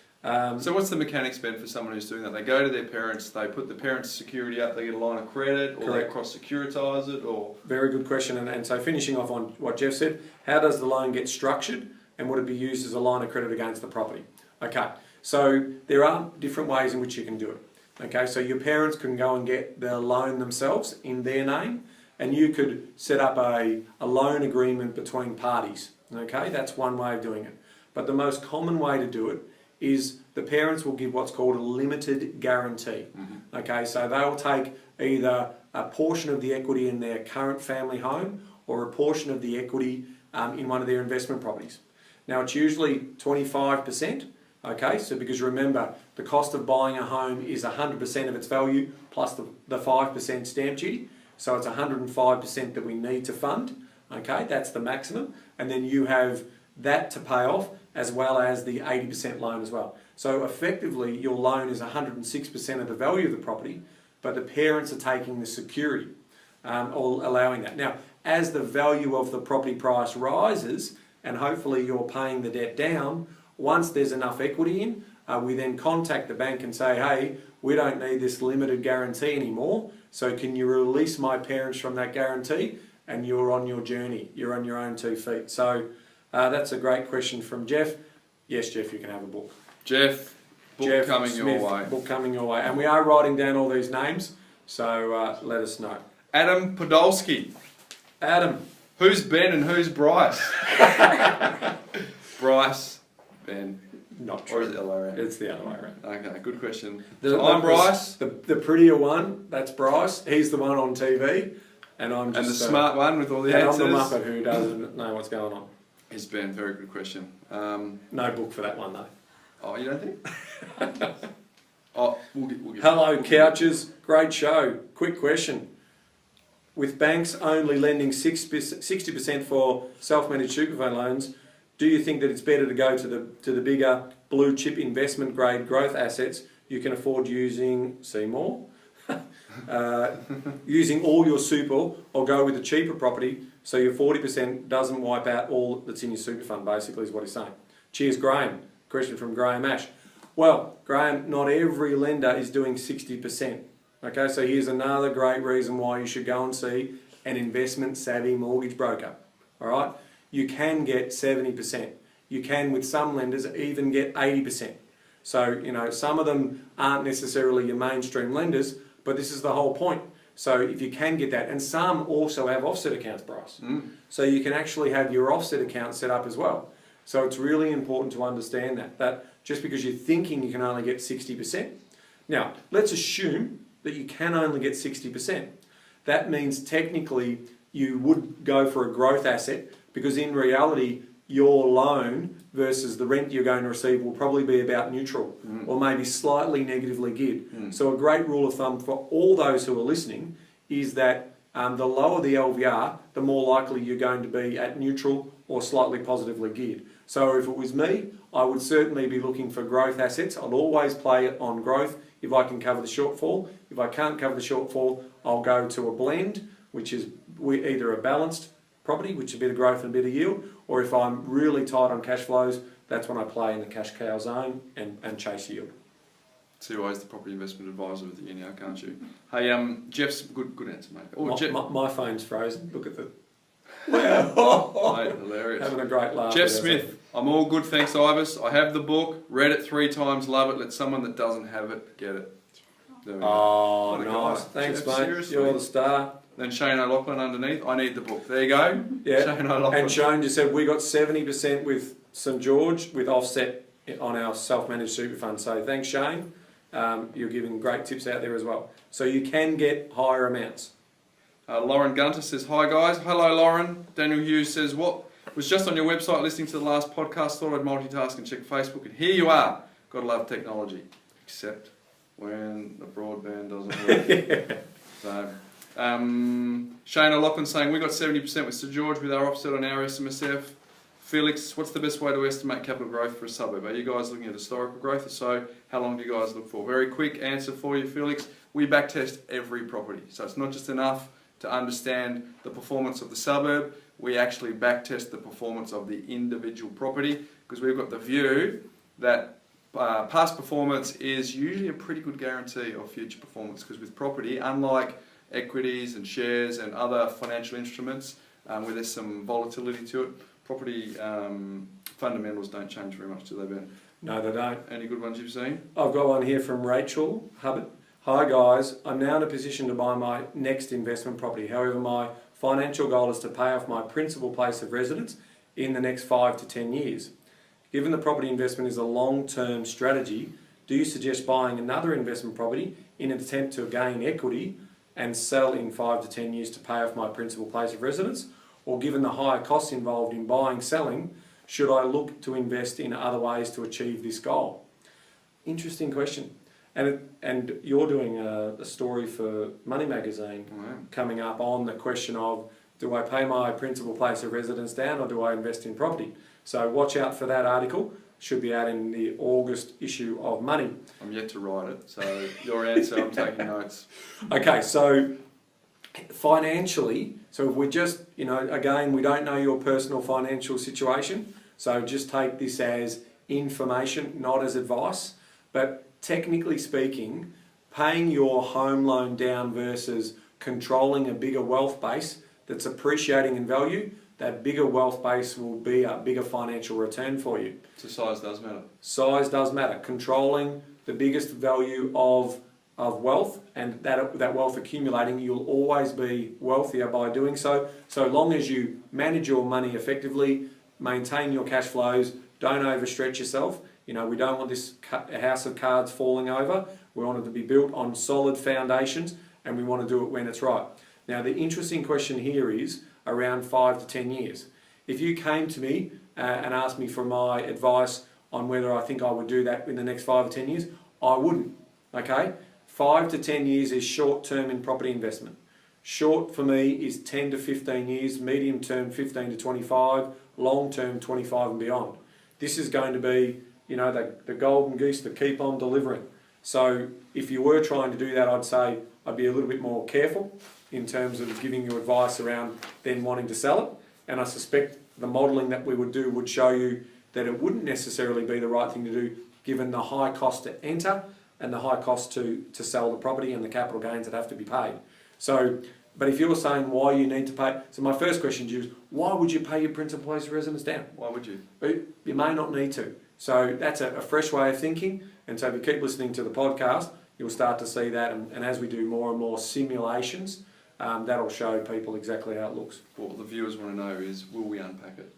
So what's the mechanics, Ben, for someone who's doing that? They go to their parents, they put the parents' security up, they get a line of credit, or they cross-securitise it, or... Very good question, and so finishing off on what Jeff said, how does the loan get structured, and would it be used as a line of credit against the property? Okay, so there are different ways in which you can do it. Okay, so your parents can go and get the loan themselves in their name, and you could set up a loan agreement between parties. Okay, that's one way of doing it. But the most common way to do it is the parents will give what's called a limited guarantee. Okay, so they'll take either a portion of the equity in their current family home or a portion of the equity in one of their investment properties. Now it's usually 25%, okay, so because remember the cost of buying a home is 100% of its value plus the 5% stamp duty, so it's 105% that we need to fund, okay, that's the maximum, and then you have that to pay off as well as the 80% loan as well. So effectively your loan is 106% of the value of the property, but the parents are taking the security or allowing that. Now, as the value of the property price rises and hopefully you're paying the debt down, once there's enough equity in, we then contact the bank and say, hey, we don't need this limited guarantee anymore, so can you release my parents from that guarantee? And you're on your journey, you're on your own 2 feet. So that's a great question from Jeff. Yes, Jeff, you can have a book. Jeff coming Smith, your way. Book coming your way. And we are writing down all these names, so let us know. Adam Podolsky. Adam. Who's Ben and who's Bryce? Bryce, Ben. Not true. Or is it the other way around? It's the other way around. Okay, good question. I'm Bryce. The prettier one, that's Bryce. He's the one on TV. And I'm just... And the smart one with all the answers. And I'm the Muppet who doesn't know what's going on. It's Ben, very good question. No book for that one though. Oh, you don't think? Oh, we'll get Hello, couches. Great show. Quick question. With banks only lending 60% for self-managed super fund loans, do you think that it's better to go to the bigger blue chip investment grade growth assets you can afford using Seymour? Using all your super, or go with a cheaper property so your 40% doesn't wipe out all that's in your super fund, basically is what he's saying. Cheers, Graham. Question from Graham Ash. Well, Graham, not every lender is doing 60%. Okay, so here's another great reason why you should go and see an investment savvy mortgage broker. All right, you can get 70%. You can, with some lenders, even get 80%. So, you know, some of them aren't necessarily your mainstream lenders, but this is the whole point. So if you can get that, and some also have offset accounts, Bryce. So you can actually have your offset account set up as well. So it's really important to understand that just because you're thinking you can only get 60%. Now, let's assume that you can only get 60%. That means technically you would go for a growth asset, because in reality, your loan versus the rent you're going to receive will probably be about neutral or maybe slightly negatively geared. So a great rule of thumb for all those who are listening is that the lower the LVR, the more likely you're going to be at neutral or slightly positively geared. So if it was me, I would certainly be looking for growth assets. I'll always play it on growth if I can cover the shortfall. If I can't cover the shortfall, I'll go to a blend, which is either a balanced property, which is a bit of growth and a bit of yield, or if I'm really tight on cash flows, that's when I play in the cash cow zone and chase yield. So you're always the property investment advisor of the year now, can't you? Hey, Jeff's good answer, mate. Oh, my phone's frozen. Look at the... Mate, hilarious. Having a great laugh. Jeff Smith, I'm all good, thanks, Ibis. I have the book, read it 3 times, love it. Let someone that doesn't have it get it. Oh, nice. Thanks, Jeff, mate. seriously? You're the star. Then Shane O'Loughlin underneath, I need the book. There you go. Yeah. Shane O'Loughlin. And Shane just said we got 70% with St George with offset on our self-managed super fund. So thanks, Shane. You're giving great tips out there as well. So you can get higher amounts. Lauren Gunter says, hi guys. Hello Lauren. Daniel Hughes says, what was just on your website listening to the last podcast, thought I'd multitask and check Facebook, and here you are. Gotta love technology. Except when the broadband doesn't work. So, Shane O'Loughlin saying, we got 70% with St George with our offset on our SMSF. Felix, what's the best way to estimate capital growth for a suburb? Are you guys looking at historical growth? If so, how long do you guys look for? Very quick answer for you, Felix. We backtest every property. So it's not just enough to understand the performance of the suburb. We actually backtest the performance of the individual property, because we've got the view that past performance is usually a pretty good guarantee of future performance, because with property, unlike equities and shares and other financial instruments where there's some volatility to it, property fundamentals don't change very much, do they, Ben? No, they don't. Any good ones you've seen? I've got one here from Rachel Hubbard. Hi guys, I'm now in a position to buy my next investment property. However, my financial goal is to pay off my principal place of residence in the next 5 to 10 years. Given the property investment is a long-term strategy, do you suggest buying another investment property in an attempt to gain equity and sell in 5 to 10 years to pay off my principal place of residence? Or given the higher costs involved in buying, selling, should I look to invest in other ways to achieve this goal? Interesting question. And you're doing a story for Money Magazine coming up on the question of, do I pay my principal place of residence down or do I invest in property? So watch out for that article. Should be out in the August issue of Money. I'm yet to write it, so your answer, I'm taking notes. Okay, so financially, so if we're just, again, we don't know your personal financial situation, so just take this as information, not as advice. But technically speaking, paying your home loan down versus controlling a bigger wealth base that's appreciating in value, that bigger wealth base will be a bigger financial return for you. So size does matter. Size does matter. Controlling the biggest value of wealth and that wealth accumulating, you'll always be wealthier by doing so. So long as you manage your money effectively, maintain your cash flows, don't overstretch yourself. We don't want this house of cards falling over. We want it to be built on solid foundations, and we want to do it when it's right. Now, the interesting question here is around 5 to 10 years. If you came to me and asked me for my advice on whether I think I would do that in the next 5 or 10 years, I wouldn't, okay? 5 to 10 years is short term in property investment. Short for me is 10 to 15 years, medium term 15 to 25, long term 25 and beyond. This is going to be, the golden geese that keep on delivering. So if you were trying to do that, I'd say I'd be a little bit more careful in terms of giving you advice around then wanting to sell it. And I suspect the modelling that we would do would show you that it wouldn't necessarily be the right thing to do given the high cost to enter and the high cost to sell the property and the capital gains that have to be paid. So, but if you're saying why you need to pay, so my first question to you is, why would you pay your principal place of residence down? Why would you? You may not need to. So that's a fresh way of thinking. And so if you keep listening to the podcast, you'll start to see that. And as we do more and more simulations, that'll show people exactly how it looks. What the viewers want to know is, will we unpack it?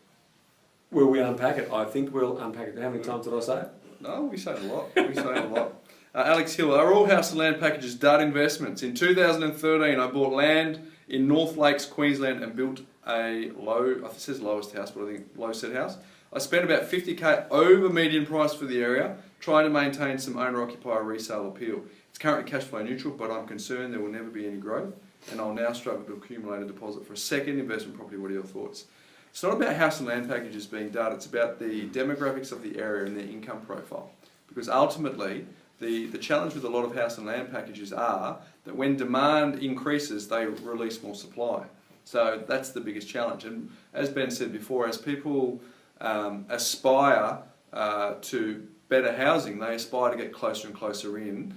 Will we unpack it? I think we'll unpack it. How many times did I say it? No, we say it a lot. We say it a lot. Alex Hill, are all house and land packages dud investments? In 2013, I bought land in North Lakes, Queensland, and built a it says lowest house, but I think low set house. I spent about 50k over median price for the area, trying to maintain some owner-occupier resale appeal. It's currently cash flow neutral, but I'm concerned there will never be any growth, and I'll now struggle to accumulate a deposit for a second investment property. What are your thoughts? It's not about house and land packages being dud, it's about the demographics of the area and their income profile. Because ultimately, the challenge with a lot of house and land packages are that when demand increases, they release more supply. So that's the biggest challenge. And as Ben said before, as people aspire to better housing, they aspire to get closer and closer in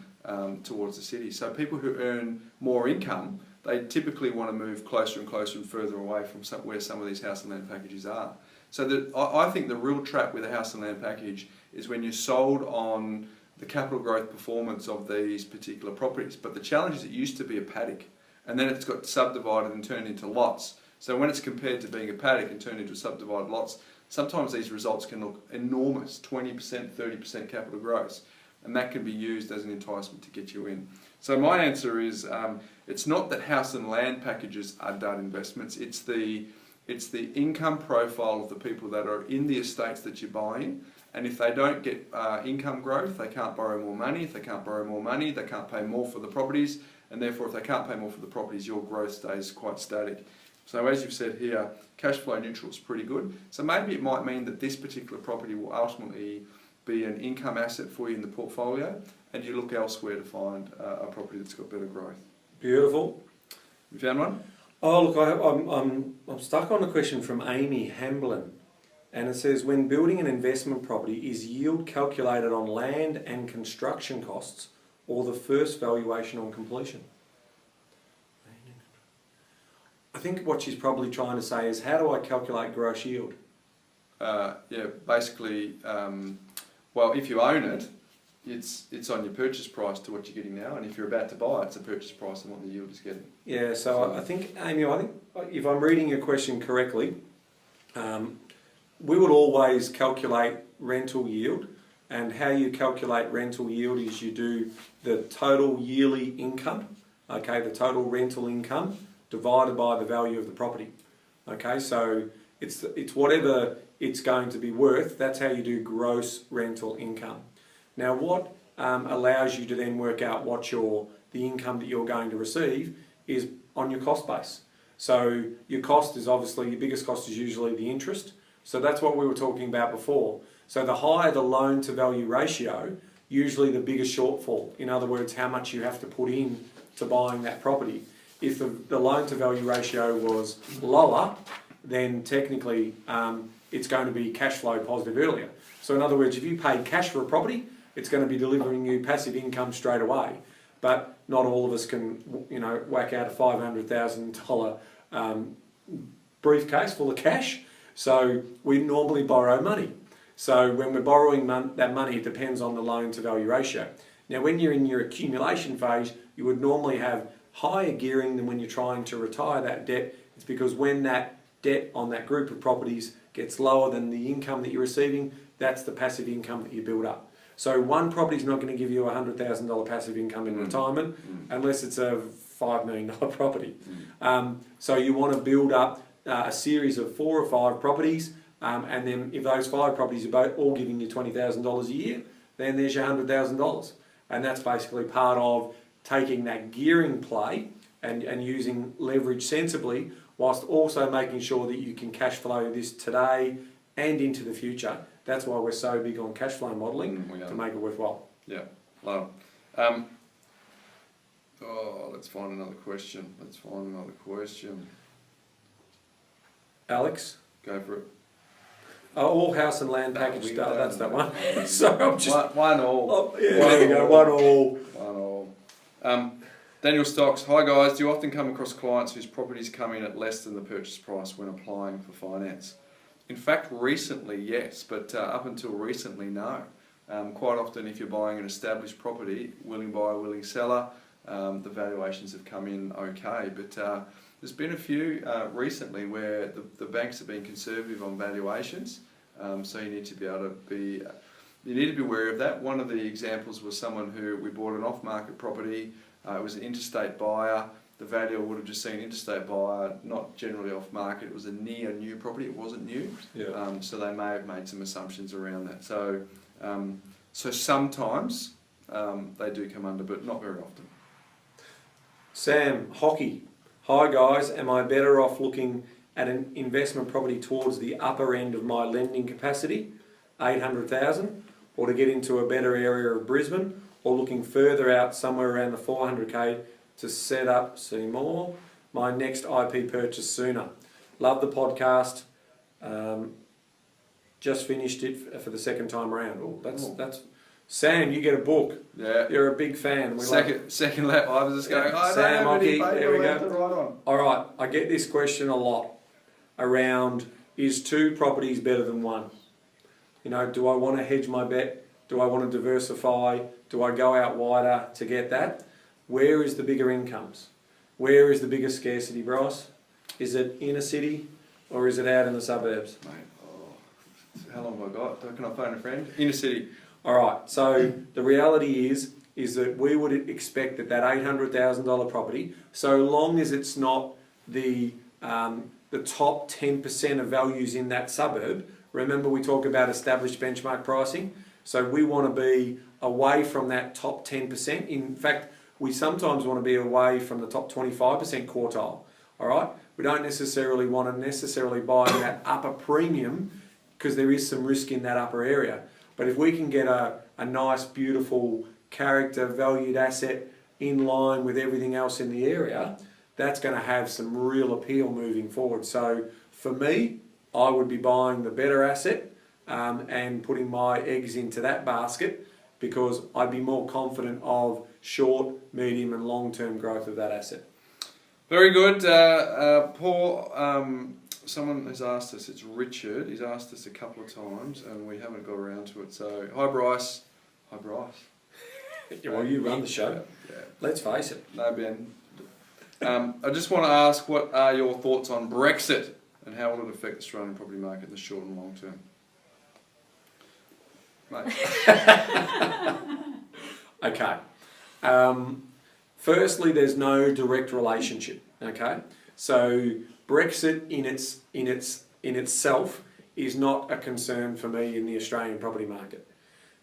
towards the city. So people who earn more income, they typically want to move closer and closer and further away from where some of these house and land packages are. So I think the real trap with a house and land package is when you're sold on the capital growth performance of these particular properties. But the challenge is it used to be a paddock. and then it's got subdivided and turned into lots. So when it's compared to being a paddock and turned into subdivided lots, sometimes these results can look enormous, 20%, 30% capital growth, and that can be used as an enticement to get you in. So my answer is, it's not that house and land packages are dud investments, it's the income profile of the people that are in the estates that you're buying, and if they don't get income growth, they can't borrow more money. If they can't borrow more money, they can't pay more for the properties, and therefore if they can't pay more for the properties, your growth stays quite static. So as you've said here, cash flow neutral is pretty good. So maybe it might mean that this particular property will ultimately be an income asset for you in the portfolio, and you look elsewhere to find a property that's got better growth. Beautiful. You found one? Oh look, I'm stuck on a question from Amy Hamblin, and it says, when building an investment property, is yield calculated on land and construction costs or the first valuation on completion? I think what she's probably trying to say is, how do I calculate gross yield? Yeah, basically, well, if you own it, it's on your purchase price to what you're getting now, and if you're about to buy it, it's a purchase price and what the yield is getting. Yeah, so I think, Amy, if I'm reading your question correctly, we would always calculate rental yield, and how you calculate rental yield is you do the total yearly income, okay, the total rental income divided by the value of the property. Okay, so it's whatever it's going to be worth, that's how you do gross rental income. Now what allows you to then work out what the income that you're going to receive is on your cost base. So your cost is obviously, your biggest cost is usually the interest. So that's what we were talking about before. So the higher the loan to value ratio, usually the biggest shortfall. In other words, how much you have to put in to buying that property. If the loan to value ratio was lower, then technically it's going to be cash flow positive earlier. So in other words, if you pay cash for a property, it's going to be delivering you passive income straight away. But not all of us can, whack out a $500,000 briefcase full of cash. So we normally borrow money. So when we're borrowing that money, it depends on the loan to value ratio. Now when you're in your accumulation phase, you would normally have higher gearing than when you're trying to retire that debt. It's because when that debt on that group of properties gets lower than the income that you're receiving, that's the passive income that you build up. So one property is not going to give you a $100,000 passive income in retirement unless it's a $5 million property. So you want to build up a series of 4 or 5 properties, and then if those 5 properties are all giving you $20,000 a year, then there's your $100,000. And that's basically part of taking that gearing play and using leverage sensibly, whilst also making sure that you can cash flow this today and into the future. That's why we're so big on cash flow modelling, to make it worthwhile. Yeah, love. Let's find another question. Alex? Go for it. All house and land package stuff, that's that one. So I'm just... One all. Oh, yeah, there we go, one all. One all. Daniel Stocks, hi guys, do you often come across clients whose properties come in at less than the purchase price when applying for finance? In fact, recently, yes, but up until recently, no. Quite often, if you're buying an established property, willing buyer, willing seller, the valuations have come in okay, but there's been a few recently where the banks have been conservative on valuations, so you need to be able to be wary of that. One of the examples was someone who we bought an off-market property. It was an interstate buyer. The valuer would have just seen interstate buyer, not generally off-market. It was a near new property. It wasn't new, so they may have made some assumptions around that. So, sometimes they do come under, but not very often. Sam, hockey. Hi guys, am I better off looking at an investment property towards the upper end of my lending capacity, 800,000, or to get into a better area of Brisbane, or looking further out somewhere around the 400k to set up, see more, my next IP purchase sooner? Love the podcast. Just finished it for the second time around. Oh, that's Sam, you get a book. Yeah. You're a big fan. Second lap, I was just going, Sam, hockey, there we go. Right on. All right, I get this question a lot around, is 2 properties better than 1? Do I want to hedge my bet? Do I want to diversify? Do I go out wider to get that? Where is the bigger incomes? where is the biggest scarcity, Bryce? Is it inner city or is it out in the suburbs? Mate, how long have I got? Can I phone a friend? Inner city. All right, so the reality is that we would expect that $800,000 property, so long as it's not the top 10% of values in that suburb. Remember, we talk about established benchmark pricing. So we want to be away from that top 10%. In fact, we sometimes want to be away from the top 25% quartile. All right, we don't necessarily want to buy in that upper premium because there is some risk in that upper area. But if we can get a nice, beautiful character valued asset in line with everything else in the area, that's going to have some real appeal moving forward. So for me, I would be buying the better asset and putting my eggs into that basket because I'd be more confident of short, medium and long-term growth of that asset. Very good. Paul, someone has asked us, it's Richard, he's asked us a couple of times and we haven't got around to it. So, hi Bryce. Hi Bryce. Well, you run the show. Yeah. Let's face it. No, Ben. I just want to ask, what are your thoughts on Brexit and how will it affect the Australian property market in the short and long term? Mate. Okay. Firstly, there's no direct relationship. Okay. So Brexit in itself is not a concern for me in the Australian property market,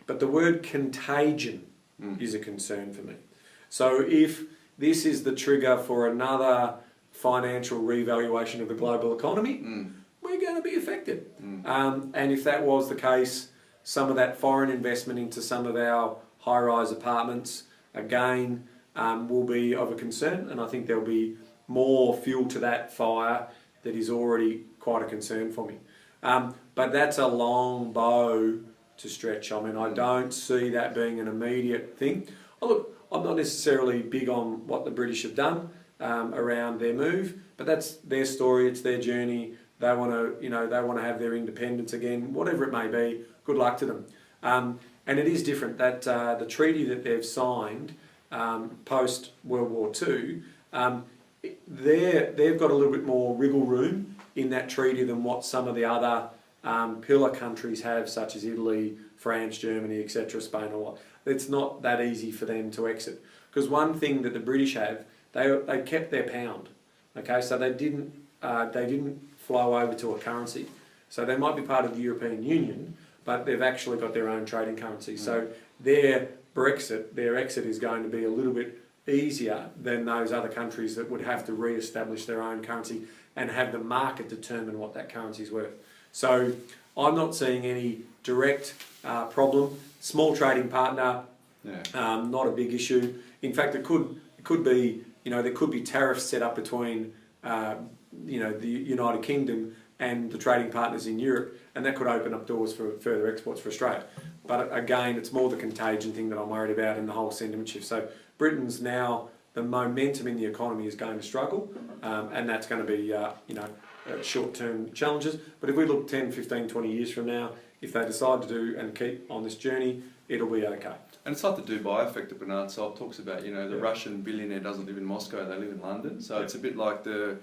but the word contagion is a concern for me. So if this is the trigger for another financial revaluation of the global economy, we're going to be affected. And if that was the case, some of that foreign investment into some of our high-rise apartments, again, will be of a concern. And I think there'll be more fuel to that fire that is already quite a concern for me. But that's a long bow to stretch. I mean, I don't see that being an immediate thing. Oh, look, I'm not necessarily big on what the British have done around their move, but that's their story, it's their journey. They want to have their independence again, whatever it may be. Good luck to them. And it is different that the treaty that they've signed post World War II, they've got a little bit more wriggle room in that treaty than what some of the other pillar countries have, such as Italy, France, Germany, etc., Spain, or what. It's not that easy for them to exit. Because one thing that the British have, they kept their pound. Okay, so they didn't flow over to a currency. So they might be part of the European Union, but they've actually got their own trading currency. So their exit is going to be a little bit easier than those other countries that would have to re-establish their own currency and have the market determine what that currency is worth. So I'm not seeing any direct problem. Small trading partner, not a big issue. In fact, it could be, there could be tariffs set up between, the United Kingdom and the trading partners in Europe, and that could open up doors for further exports for Australia. But again, it's more the contagion thing that I'm worried about and the whole sentiment shift. So Britain's now, the momentum in the economy is going to struggle, and that's going to be, short-term challenges. But if we look 10, 15, 20 years from now, if they decide to do and keep on this journey, it'll be okay. And it's like the Dubai effect that Bernard Salt talks about. The Russian billionaire doesn't live in Moscow; they live in London. So it's a bit like the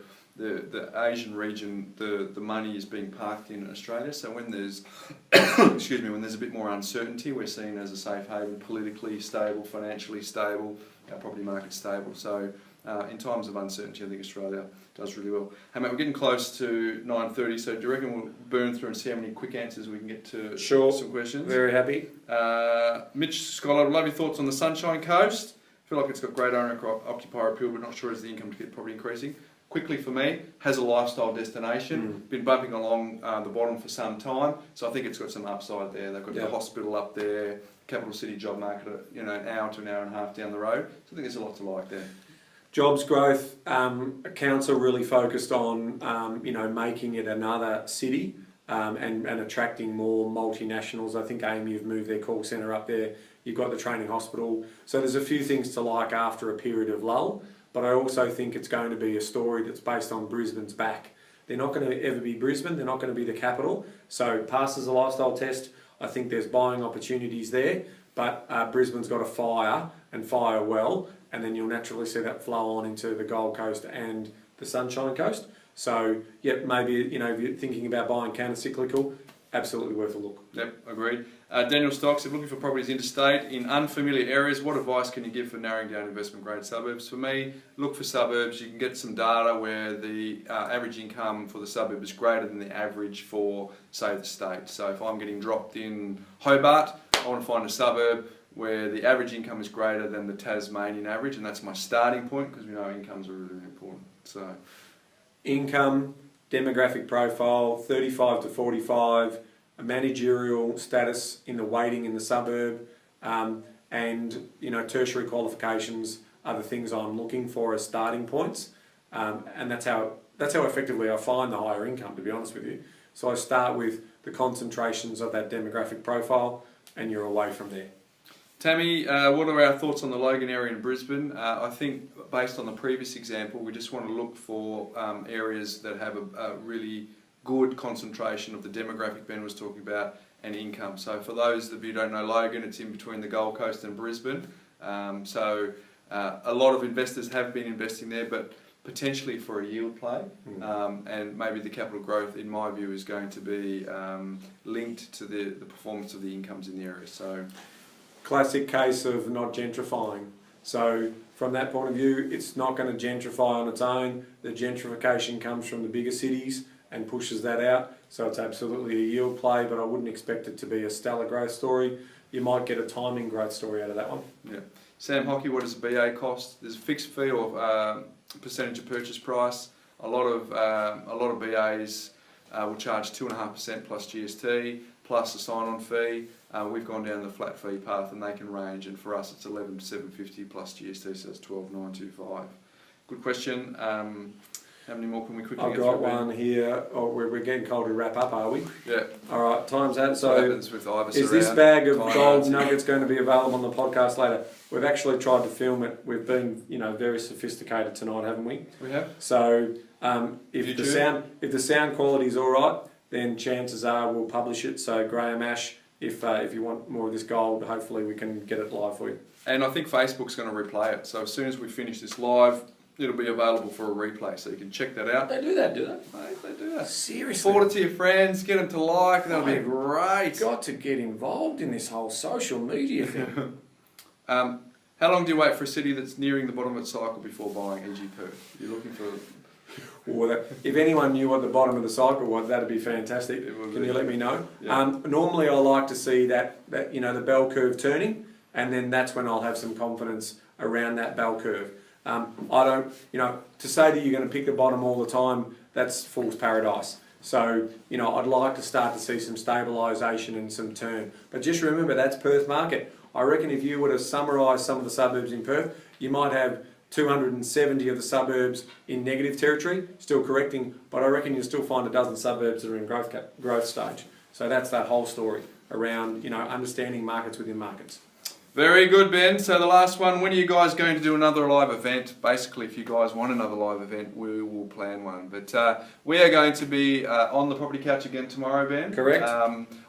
Asian region. The money is being parked in Australia. So when there's when there's a bit more uncertainty, we're seen as a safe haven, politically stable, financially stable, our property market's stable. So in times of uncertainty, I think Australia does really well. Hey mate, we're getting close to 9:30. So do you reckon we'll burn through and see how many quick answers we can get to some questions? Very happy. Mitch Scholard, love your thoughts on the Sunshine Coast. I feel like it's got great owner-occupier appeal, but not sure is the income to get property increasing. Quickly for me, has a lifestyle destination, been bumping along the bottom for some time, so I think it's got some upside there. They've got the hospital up there, capital city job market, an hour to an hour and a half down the road, so I think there's a lot to like there. Jobs growth, council really focused on making it another city and attracting more multinationals. I think AIM have moved their call centre up there. You've got the training hospital, so there's a few things to like after a period of lull. But I also think it's going to be a story that's based on Brisbane's back. They're not going to ever be Brisbane, they're not going to be the capital. So passes the lifestyle test, I think there's buying opportunities there. but Brisbane's got a fire and fire well, and then you'll naturally see that flow on into the Gold Coast and the Sunshine Coast. So, yep, maybe, you know, if you're thinking about buying counter-cyclical, absolutely worth a look. Yep, agreed. Daniel Stocks, if looking for properties interstate in unfamiliar areas, what advice can you give for narrowing down investment grade suburbs? For me, look for suburbs. You can get some data where the average income for the suburb is greater than the average for, say, the state. So if I'm getting dropped in Hobart, I want to find a suburb where the average income is greater than the Tasmanian average, and that's my starting point, because we know incomes are really, really important. So, income, demographic profile, 35 to 45, a managerial status in the weighting in the suburb, and you know, tertiary qualifications are the things I'm looking for as starting points, and that's how effectively I find the higher income, to be honest with you. So I start with the concentrations of that demographic profile, and you're away from there. Tammy, what are our thoughts on the Logan area in Brisbane? I think based on the previous example, we just want to look for areas that have a really good concentration of the demographic Ben was talking about and income. So for those of you who don't know Logan, it's in between the Gold Coast and Brisbane. So a lot of investors have been investing there, but potentially for a yield play, and maybe the capital growth, in my view, is going to be linked to the performance of the incomes in the area. So, classic case of not gentrifying. So from that point of view, it's not going to gentrify on its own. The gentrification comes from the bigger cities and pushes that out. So it's absolutely a yield play, but I wouldn't expect it to be a stellar growth story. You might get a timing growth story out of that one. Yeah. Sam Hockey, what does a BA cost? There's a fixed fee or percentage of purchase price. A lot of BAs will charge 2.5% plus GST plus a sign-on fee. We've gone down the flat fee path, and they can range. And for us, it's 11,750 plus GST, so it's 12,925. Good question. How many more can we quickly get through? I've got one here. Oh, we're getting cold to wrap up, are we? Yeah. All right, time's out. So, what happens with Ibis is this around? bag of gold nuggets going to be available on the podcast later? We've actually tried to film it. We've been, you know, very sophisticated tonight, haven't we? We have. So, if the sound quality is all right, then chances are we'll publish it. So, Graham Ash, if you want more of this gold, hopefully we can get it live for you. And I think Facebook's going to replay it. So as soon as we finish this live, it'll be available for a replay, so you can check that out. They do that, do they? Mate, they do that. Seriously? Forward it to your friends, get them to like, that'll be great. You've got to get involved in this whole social media thing. How long do you wait for a city that's nearing the bottom of its cycle before buying, e.g. Perth? You're looking for... Well, if anyone knew what the bottom of the cycle was, that'd be fantastic. Can you let me know? Yeah. Normally I like to see that you know, the bell curve turning, and then that's when I'll have some confidence around that bell curve. I don't, you know, to say that you're going to pick the bottom all the time, that's fool's paradise. So, you know, I'd like to start to see some stabilisation and some turn. But just remember, that's Perth market. I reckon if you were to summarise some of the suburbs in Perth, you might have 270 of the suburbs in negative territory, still correcting, but I reckon you'll still find a dozen suburbs that are in growth stage. So that's that whole story around, you know, understanding markets within markets. Very good, Ben. So the last one, when are you guys going to do another live event? Basically, if you guys want another live event, we will plan one. But we are going to be on the Property Couch again tomorrow, Ben. Correct.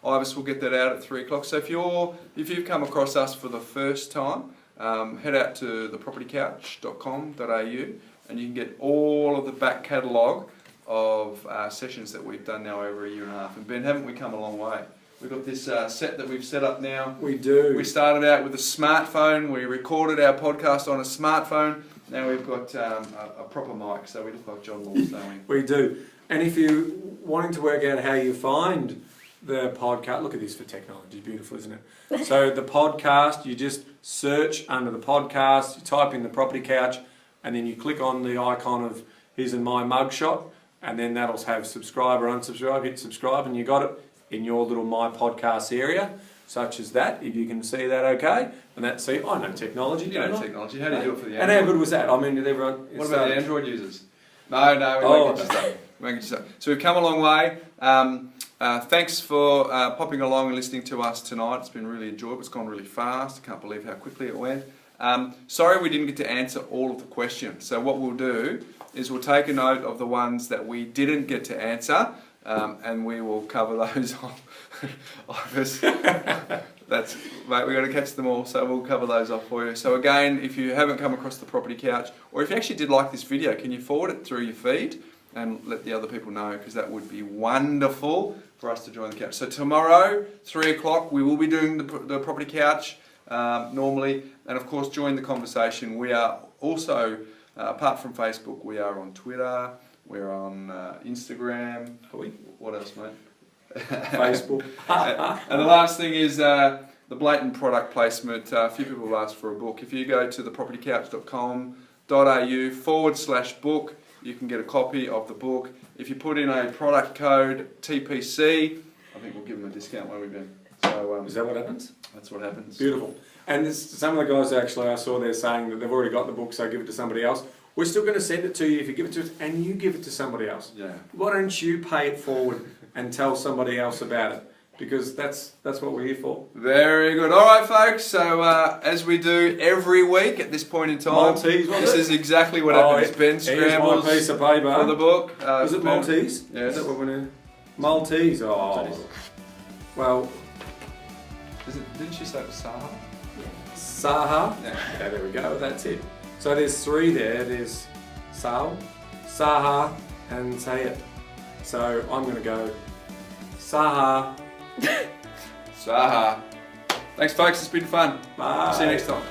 Ibis will get that out at 3 o'clock. So if you've come across us for the first time, head out to thepropertycouch.com.au and you can get all of the back catalogue of sessions that we've done now over a year and a half. And Ben, haven't we come a long way? We've got this set that we've set up now. We do. We started out with a smartphone. We recorded our podcast on a smartphone. Now we've got a proper mic, so we look like John Laws, don't we? We do. And if you're wanting to work out how you find the podcast, look at this for technology, beautiful, isn't it? So the podcast, you just search under the podcast, you type in the Property Couch, and then you click on the icon of his and my mugshot, and then that'll have subscribe or unsubscribe. Hit subscribe, and you got it in your little My Podcast area, such as that, if you can see that okay. And that's, see, I know technology. You know technology. How do you do it for the Android? And how good was that? I mean, did everyone... What about the Android users? No, we won't get you stuck. So we've come a long way. Thanks for popping along and listening to us tonight. It's been really enjoyable. It's gone really fast. I can't believe how quickly it went. Sorry we didn't get to answer all of the questions. So what we'll do is we'll take a note of the ones that we didn't get to answer, and we will cover those on Ibis. That's, mate, we've got to catch them all, so we'll cover those off for you. So again, if you haven't come across the Property Couch, or if you actually did like this video, can you forward it through your feed and let the other people know, because that would be wonderful for us to join the couch. So tomorrow, 3 o'clock, we will be doing the Property Couch normally, and of course join the conversation. We are also, apart from Facebook, we are on Twitter, we're on Instagram. Are we? What else, mate? Facebook. And the last thing is the blatant product placement. A few people have asked for a book. If you go to thepropertycouch.com.au/book, you can get a copy of the book. If you put in a product code TPC, I think we'll give them a discount when we've been. So, is that what happens? That's what happens. Beautiful. And some of the guys actually I saw there saying that they've already got the book, so give it to somebody else. We're still going to send it to you if you give it to us and you give it to somebody else. Yeah. Why don't you pay it forward and tell somebody else about it? Because that's what we're here for. Very good. All right, folks. So as we do every week at this point in time, Maltese, this is exactly what happens. Ben scrambles my piece of paper for the book. Is it Maltese? Yes. Is that what we're doing? Maltese. Oh, Maltese. Well. Didn't she say it was Saha? Saha. Yeah. Yeah, there we go. That's it. So there's 3 there. There's Sal, Saha, and Sayet. So I'm going to go Saha. Saha. Thanks, folks. It's been fun. Bye. See you next time.